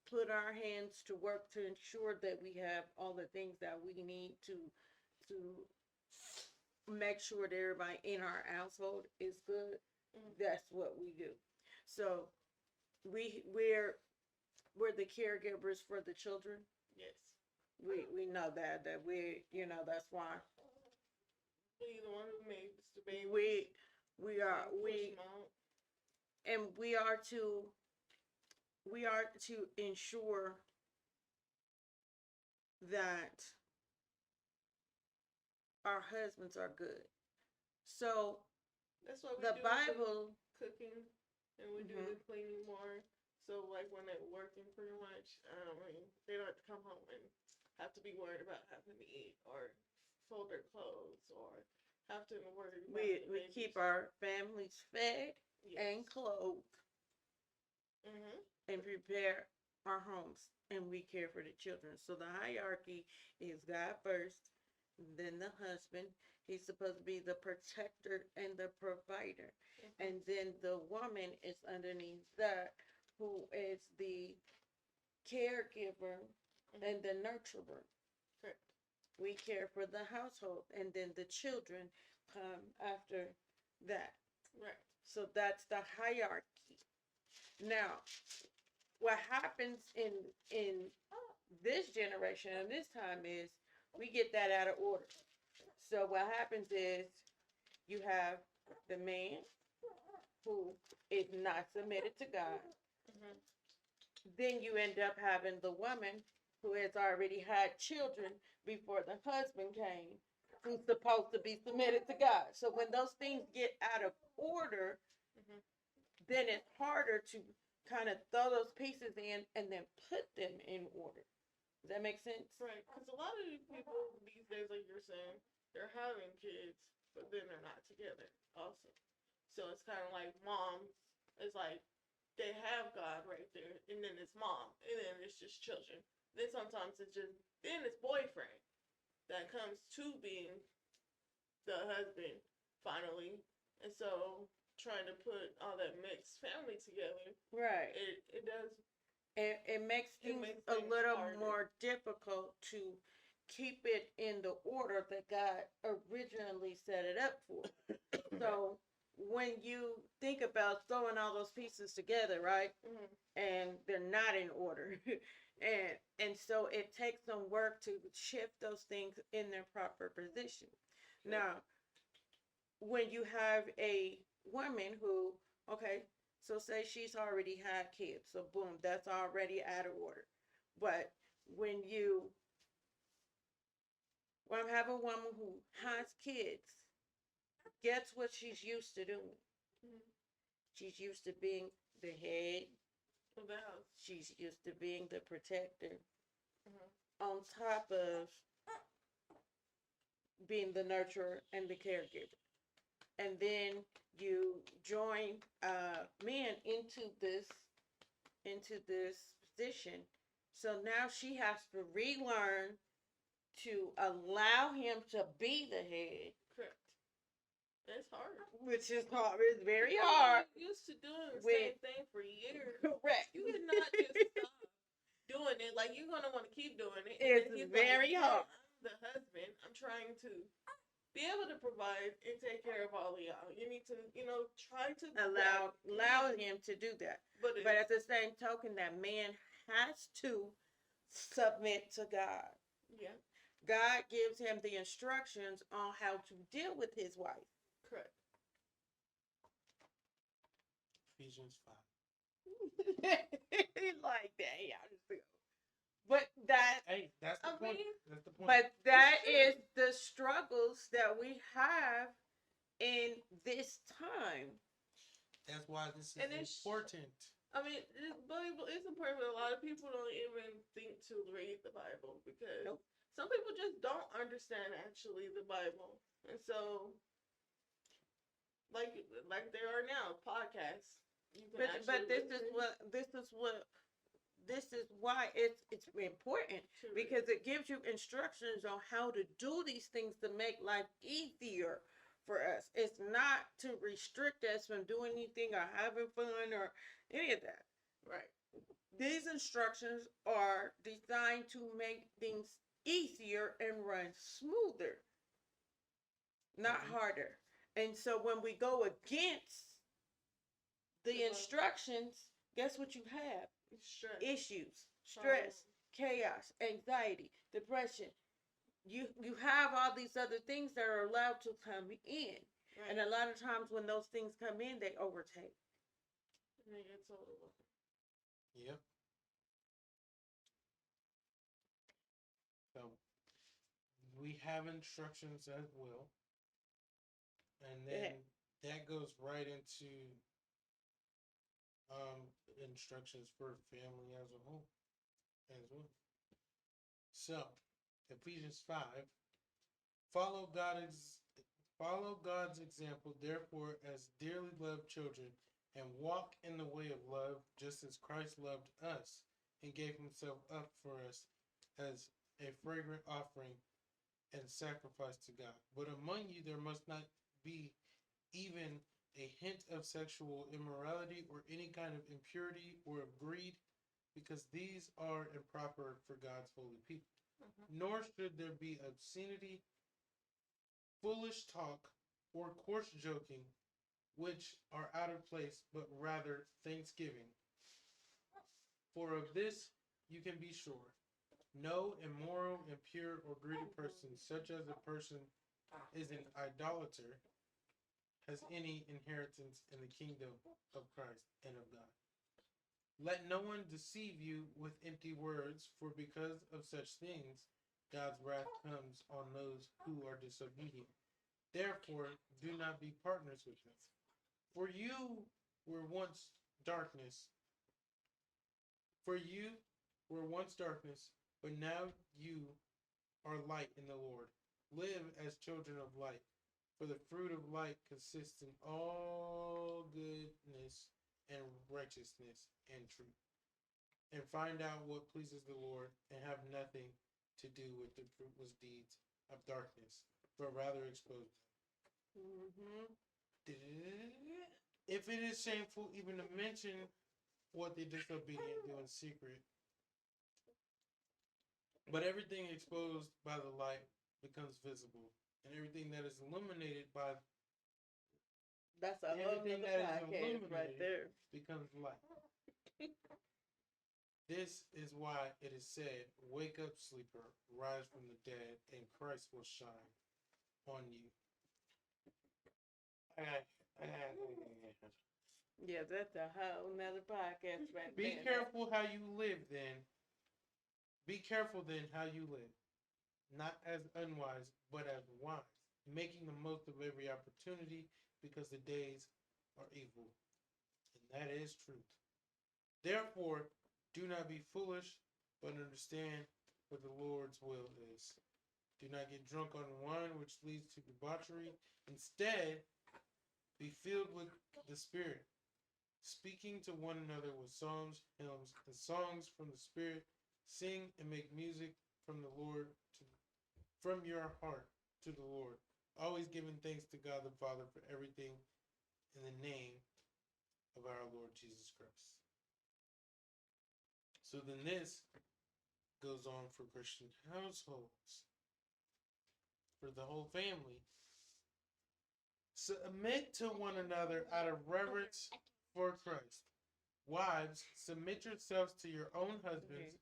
put our hands to work to ensure that we have all the things that we need to make sure that everybody in our household is good, that's what we do. So we're the caregivers for the children. Yes. We know that we that's why We the one who makes the baby. we are and we are to ensure that our husbands are good. So that's what we the do Bible the cooking, and we do the cleaning more. So like when they're working, pretty much, they don't have to come home and have to be worried about having to eat or fold their clothes or have to worry about we keep our families fed and clothed and prepare our homes, and we care for the children. So the hierarchy is God first, then the husband. He's supposed to be the protector and the provider. And then the woman is underneath that, who is the caregiver and the nurturer. Correct. We care for the household, and then the children come after that. Right. So that's the hierarchy. Now, what happens in this generation and this time is we get that out of order. So what happens is you have the man who is not submitted to God. Then you end up having the woman who has already had children before the husband came, who's supposed to be submitted to God. So when those things get out of order, then it's harder to kind of throw those pieces in and then put them in order. Does that make sense? Right. Because a lot of these people these days, like you're saying, they're having kids, but then they're not together also. So it's kind of like mom is like, they have God right there, and then it's mom, and then it's just children. Then sometimes then it's boyfriend that comes to being the husband finally. And so trying to put all that mixed family together, right? It does. It makes things a little more difficult to keep it in the order that God originally set it up for. So when you think about throwing all those pieces together, right, and they're not in order, and so it takes some work to shift those things in their proper position. Now, when you have a woman who, okay, so say she's already had kids, so boom, that's already out of order. But when I have a woman who has kids, guess what she's used to doing? She's used to being the head of the house. She's used to being the protector. On top of being the nurturer and the caregiver. And then you join men into this position. So now she has to relearn to allow him to be the head. Correct. It's hard. Which is hard. It's very hard. You're used to doing the same thing for years. Correct. You cannot just stop doing it. Like, you're going to want to keep doing it. It's very hard. I'm the husband. I'm trying to be able to provide and take care of all of y'all. You need to, try to allow him to do that. But at the same token, that man has to submit to God. Yeah. God gives him the instructions on how to deal with his wife. Correct. Ephesians 5. Like that, yeah. But that's the point. That's the point. But that is the struggles that we have in this time. That's why this is important. I mean, it's important, but a lot of people don't even think to read the Bible because Nope. some people just don't understand actually the Bible, and so like there are now podcasts. You can But actually listen this is why it's important, to it. because it gives you instructions on how to do these things to make life easier for us. It's not to restrict us from doing anything or having fun or any of that. Right. These instructions are designed to make things easier and run smoother, not Mhm. harder. And so when we go against the instructions, guess what you have? Stress. Issues, stress, chaos, anxiety, depression. You have all these other things that are allowed to come in. Right. And a lot of times when those things come in, they overtake. And it gets over. Yep. So we have instructions as well. And then that goes right into instructions for family as a whole as well. So Ephesians 5, follow follow God's example, therefore, as dearly loved children, and walk in the way of love, just as Christ loved us and gave himself up for us as a fragrant offering and sacrifice to God. But among you there must not be even a hint of sexual immorality or any kind of impurity or of greed, because these are improper for God's holy people. Nor should there be obscenity, foolish talk, or coarse joking, which are out of place, but rather thanksgiving. For of this you can be sure. No immoral, impure, or greedy person, such as a person is an idolater, has any inheritance in the kingdom of Christ and of God. Let no one deceive you with empty words, for because of such things, God's wrath comes on those who are disobedient. Therefore, do not be partners with them. For you were once darkness. For you were once darkness, but now you are light in the Lord. Live as children of light, for the fruit of light consists in all goodness and righteousness and truth. And find out what pleases the Lord, and have nothing to do with the fruitless deeds of darkness, but rather expose them. If it is shameful even to mention what the disobedient do in secret, but everything exposed by the light becomes visible, and everything that is illuminated by That's a whole everything nother that is podcast right illuminated there. becomes light. This is why it is said, "Wake up, sleeper, rise from the dead, and Christ will shine on you." Yeah, that's a whole nother podcast right Be there. careful how you live then. Be careful then how you live, not as unwise, but as wise, making the most of every opportunity, because the days are evil. And that is truth. Therefore, do not be foolish, but understand what the Lord's will is. Do not get drunk on wine, which leads to debauchery. Instead, be filled with the Spirit, speaking to one another with psalms, hymns, and songs from the Spirit. Sing and make music from the Lord from your heart to the Lord, always giving thanks to God the Father for everything in the name of our Lord Jesus Christ. So then this goes on for Christian households, for the whole family. Submit to one another out of reverence for Christ. Wives, submit yourselves to your own husbands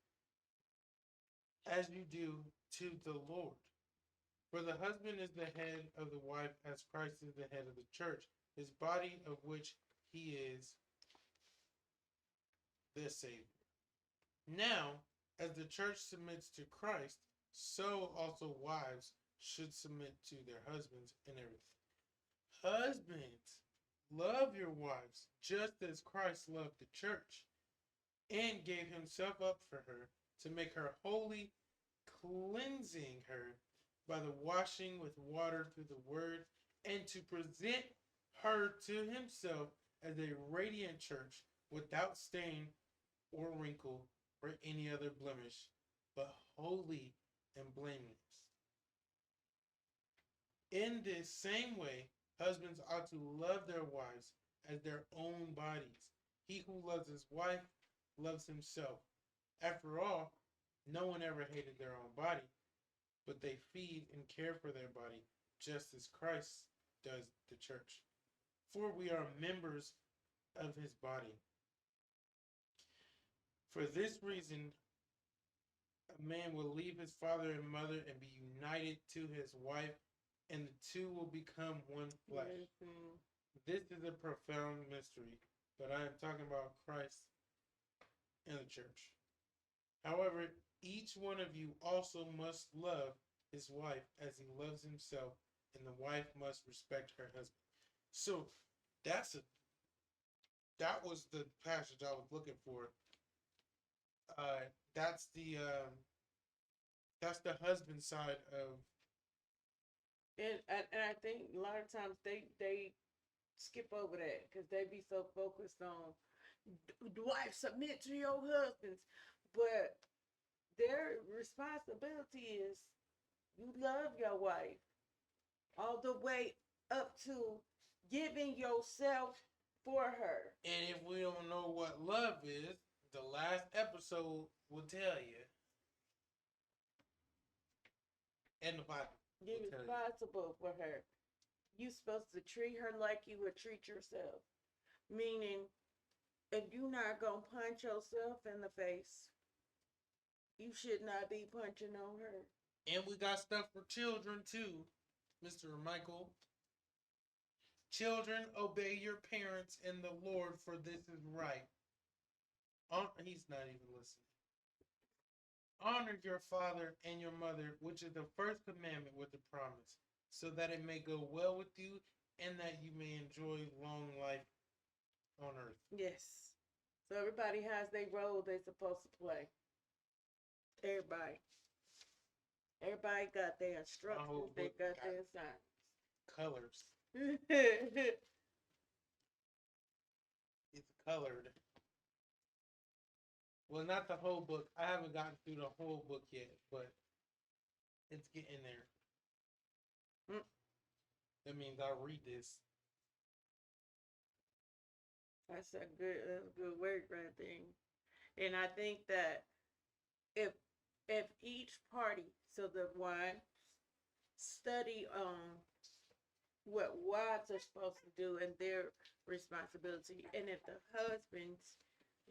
as you do to the Lord. For the husband is the head of the wife, as Christ is the head of the church, his body, of which he is the Savior. Now, as the church submits to Christ, so also wives should submit to their husbands in everything. Husbands, love your wives, just as Christ loved the church and gave himself up for her to make her holy, cleansing her by the washing with water through the word, and to present her to himself as a radiant church without stain or wrinkle or any other blemish, but holy and blameless. In this same way, husbands ought to love their wives as their own bodies. He who loves his wife loves himself. After all, no one ever hated their own body, but they feed and care for their body, just as Christ does the church. For we are members of his body. For this reason, a man will leave his father and mother and be united to his wife, and the two will become one flesh. Mhm. This is a profound mystery, but I am talking about Christ and the church. However, each one of you also must love his wife as he loves himself, and the wife must respect her husband. So that was the passage I was looking for. That's the husband side of. And I think a lot of times they skip over that because they be so focused on wife submit to your husbands, but their responsibility is you love your wife all the way up to giving yourself for her. And if we don't know what love is, the last episode will tell you. And the Bible. You're responsible for her. You're supposed to treat her like you would treat yourself. Meaning, if you're not going to punch yourself in the face, you should not be punching on her. And we got stuff for children too, Mr. Michael. Children, obey your parents in the Lord, for this is right. He's not even listening. Honor your father and your mother, which is the first commandment with the promise, so that it may go well with you and that you may enjoy long life on earth. Yes. So everybody has their role they're supposed to play. Everybody. Everybody got their instructions. They got their assignments. Colors. It's colored. Well, not the whole book. I haven't gotten through the whole book yet, but it's getting there. That means I'll read this. That's a good word right there. And I think that if each party, so the wives study what wives are supposed to do and their responsibility, and if the husbands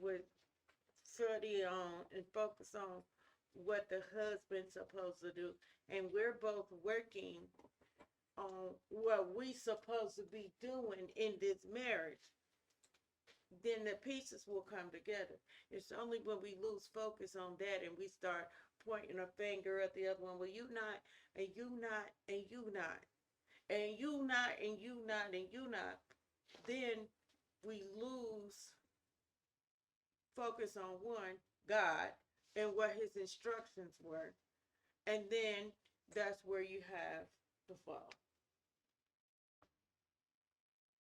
would study on and focus on what the husband's supposed to do, and we're both working on what we supposed to be doing in this marriage, then the pieces will come together. It's only when we lose focus on that and we start pointing a finger at the other one, well, you not, and you not, and you not, and you not, and you not, and you not, then we lose focus on one, God, and what his instructions were. And then that's where you have the fall.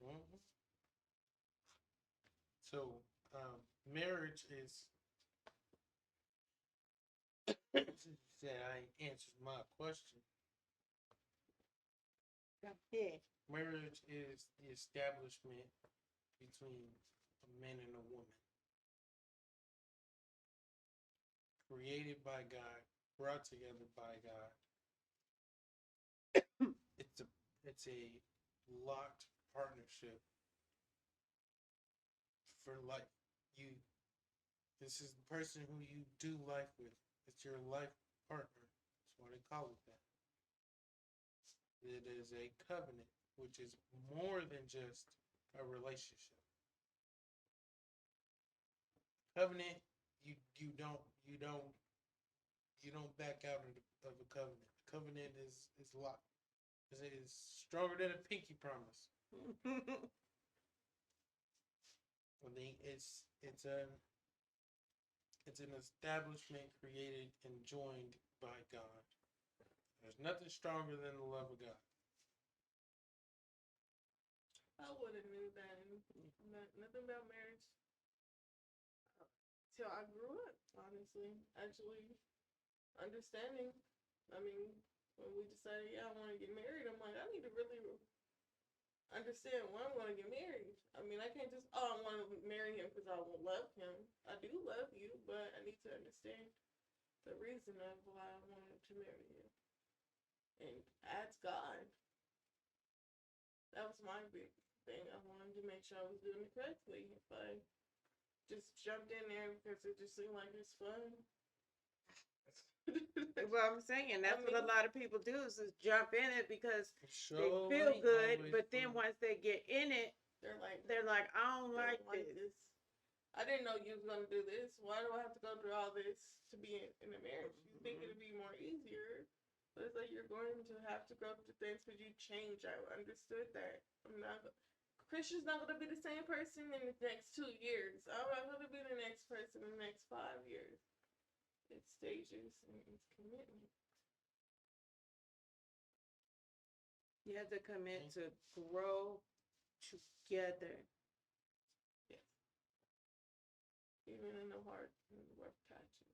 Mm-hmm. So, marriage is. Since you said I answered my question. Yeah. Marriage is the establishment between a man and a woman. Created by God, brought together by God. It's a locked partnership for life. This is the person who you do life with. It's your life partner. That's why they call it that. It is a covenant, which is more than just a relationship. Covenant, you don't back out of a covenant. Covenant is locked. It is stronger than a pinky promise. I think it's an establishment created and joined by God. There's nothing stronger than the love of God. I would have knew that. Nothing about marriage till I grew up. Honestly, actually understanding. I mean, when we decided, yeah, I want to get married, I'm like, I need to really understand why I'm going to get married. I mean, I can't just, I want to marry him because I will love him. I do love you, but I need to understand the reason of why I wanted to marry you. And ask God. That was my big thing. I wanted to make sure I was doing it correctly. If I just jumped in there because it just seemed like it's fun. Well, I'm saying that's what a lot of people do is just jump in it because they So feel ain't good, always but then fun. once they get in it, They're like, I don't like this. I didn't know you was gonna do this. Why do I have to go through all this to be in a marriage? You think it'd be more easier, but it's like you're going to have to go through things because you change. I understood that. Christian's not gonna be the same person in the next 2 years. I'm not gonna be the next person in the next 5 years. It's stages and it's commitment. You have to commit to grow together. Yes. Even in the hard and rough patches.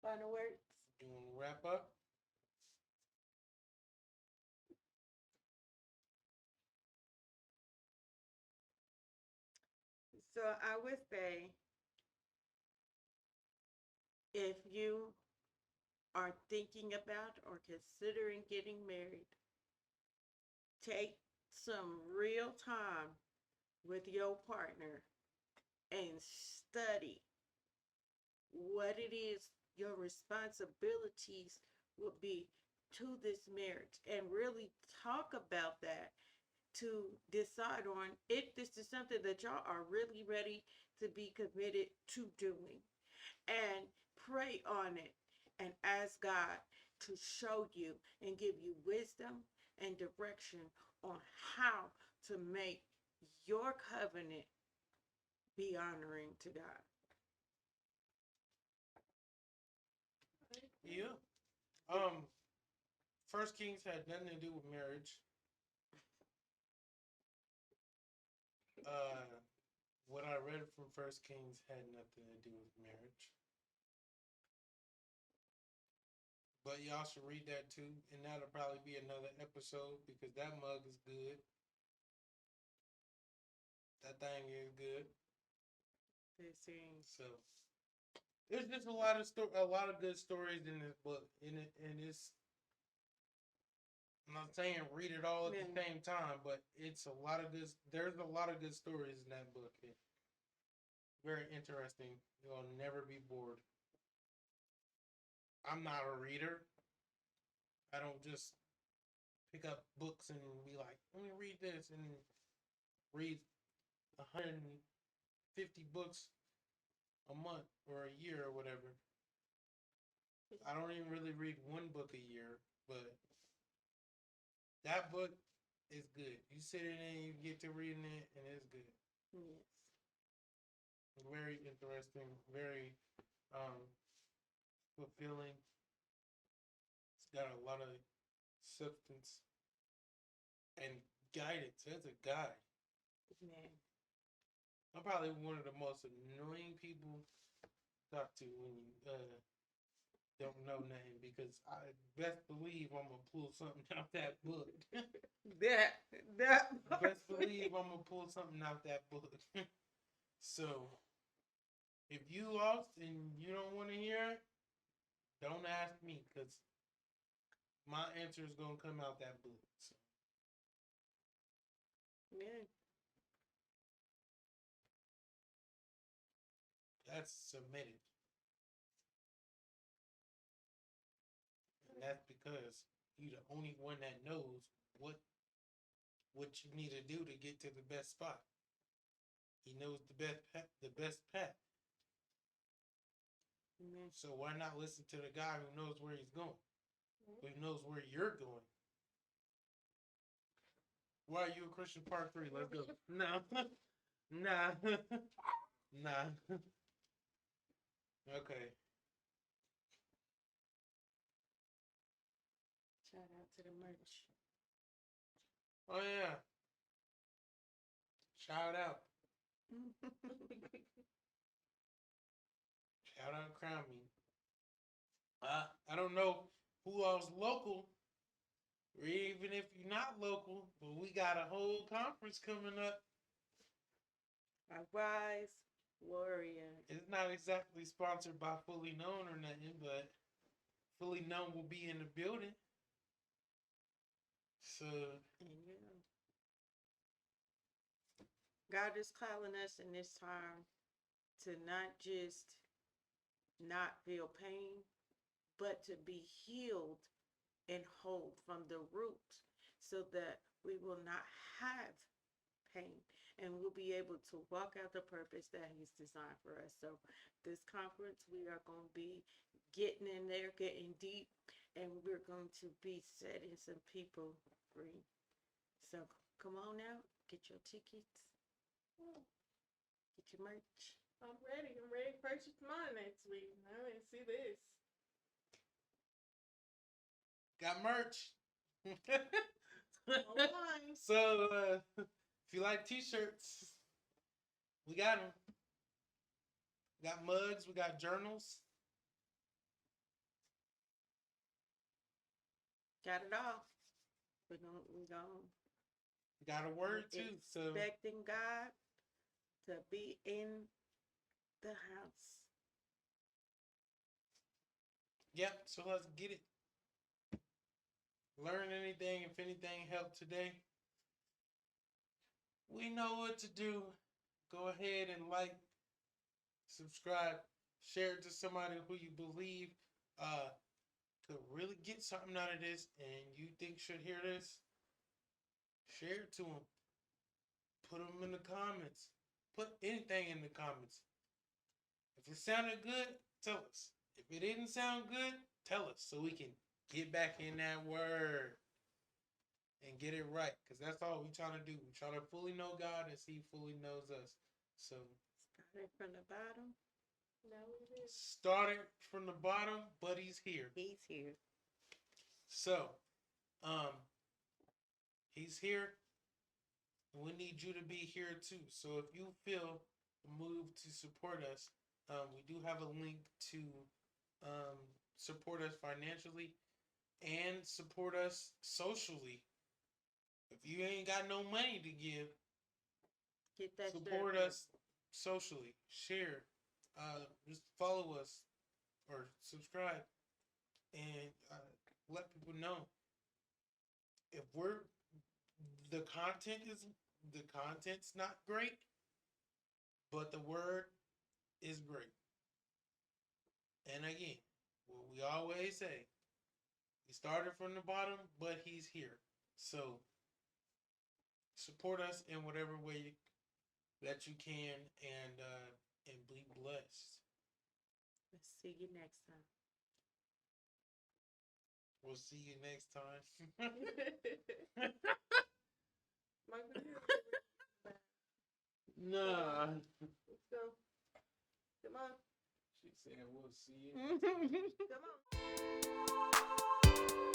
Final words? You want to wrap up? So I would say if you are thinking about or considering getting married, take some real time with your partner and study what it is your responsibilities will be to this marriage and really talk about that to decide on if this is something that y'all are really ready to be committed to doing, and pray on it and ask God to show you and give you wisdom and direction on how to make your covenant be honoring to God. Yeah. First Kings had nothing to do with marriage. What I read from First Kings had nothing to do with marriage. But y'all should read that too, and that'll probably be another episode because that mug is good. That thing is good. So there's just a lot of good stories in this book. And it's, I'm not saying read it all at the same time, but it's a lot of good. There's a lot of good stories in that book. Very interesting. You'll never be bored. I'm not a reader. I don't just pick up books and be like, let me read this and read 150 books a month or a year or whatever. I don't even really read one book a year, but that book is good. You sit in it, you get to reading it, and it's good. Yes. Very interesting, very fulfilling. It's got a lot of substance and guidance. It's a guide. Man. I'm probably one of the most annoying people to talk to when you don't know nothing, because I best believe I'm gonna pull something out that book. Best believe I'm gonna pull something out that book. So if you lost and you don't want to hear it, don't ask me, because my answer is gonna come out that book. So. Yeah. That's submitted. And that's because you're the only one that knows what you need to do to get to the best spot. He knows the best path. So why not listen to the guy who knows where he's going? Who knows where you're going? Why are you a Christian part 3? Let's go. No. Nah. Nah. Okay. Shout out to the merch. Oh yeah. Shout out. Shout out Crown Me. I don't know who else local, or even if you're not local, but we got a whole conference coming up. A wise warrior. It's not exactly sponsored by Fully Known or nothing, but Fully Known will be in the building. So, And you know, God is calling us in this time to not just not feel pain, but to be healed and whole from the root so that we will not have pain and we'll be able to walk out the purpose that He's designed for us. So, this conference, we are going to be getting in there, getting deep, and we're going to be setting some people free. So, come on out, get your tickets, get your merch. I'm ready. I'm ready to purchase mine next week. I didn't see this. got merch. Online. So, if you like t-shirts, we got them. We got mugs, we got journals. Got it all. We're going We got a word too. So, expecting God to be in the house. yep, so let's get it. Learn anything, if anything helped today. We know what to do. Go ahead and like, subscribe, share it to somebody who you believe could really get something out of this and you think should hear this. Share it to them. Put them in the comments. Put anything in the comments. If it sounded good, tell us. If it didn't sound good, tell us so we can get back in that word and get it right. Because that's all we're trying to do. We're trying to fully know God as He fully knows us. So, Started from the bottom. Now we did. started from the bottom, but He's here. He's here. So, He's here. And we need you to be here too. So if you feel moved to support us, we do have a link to support us financially and support us socially. If you ain't got no money to give, Get that support shirt. us socially. Share. Just follow us or subscribe and let people know. If the content's not great, but the word is great. And again, what we always say, He started from the bottom, but He's here. So support us in whatever way that you can, and be blessed. Let's see you next time. We'll see you next time. Michael, Nah. let's go. Come on. She said we'll see you. Come on.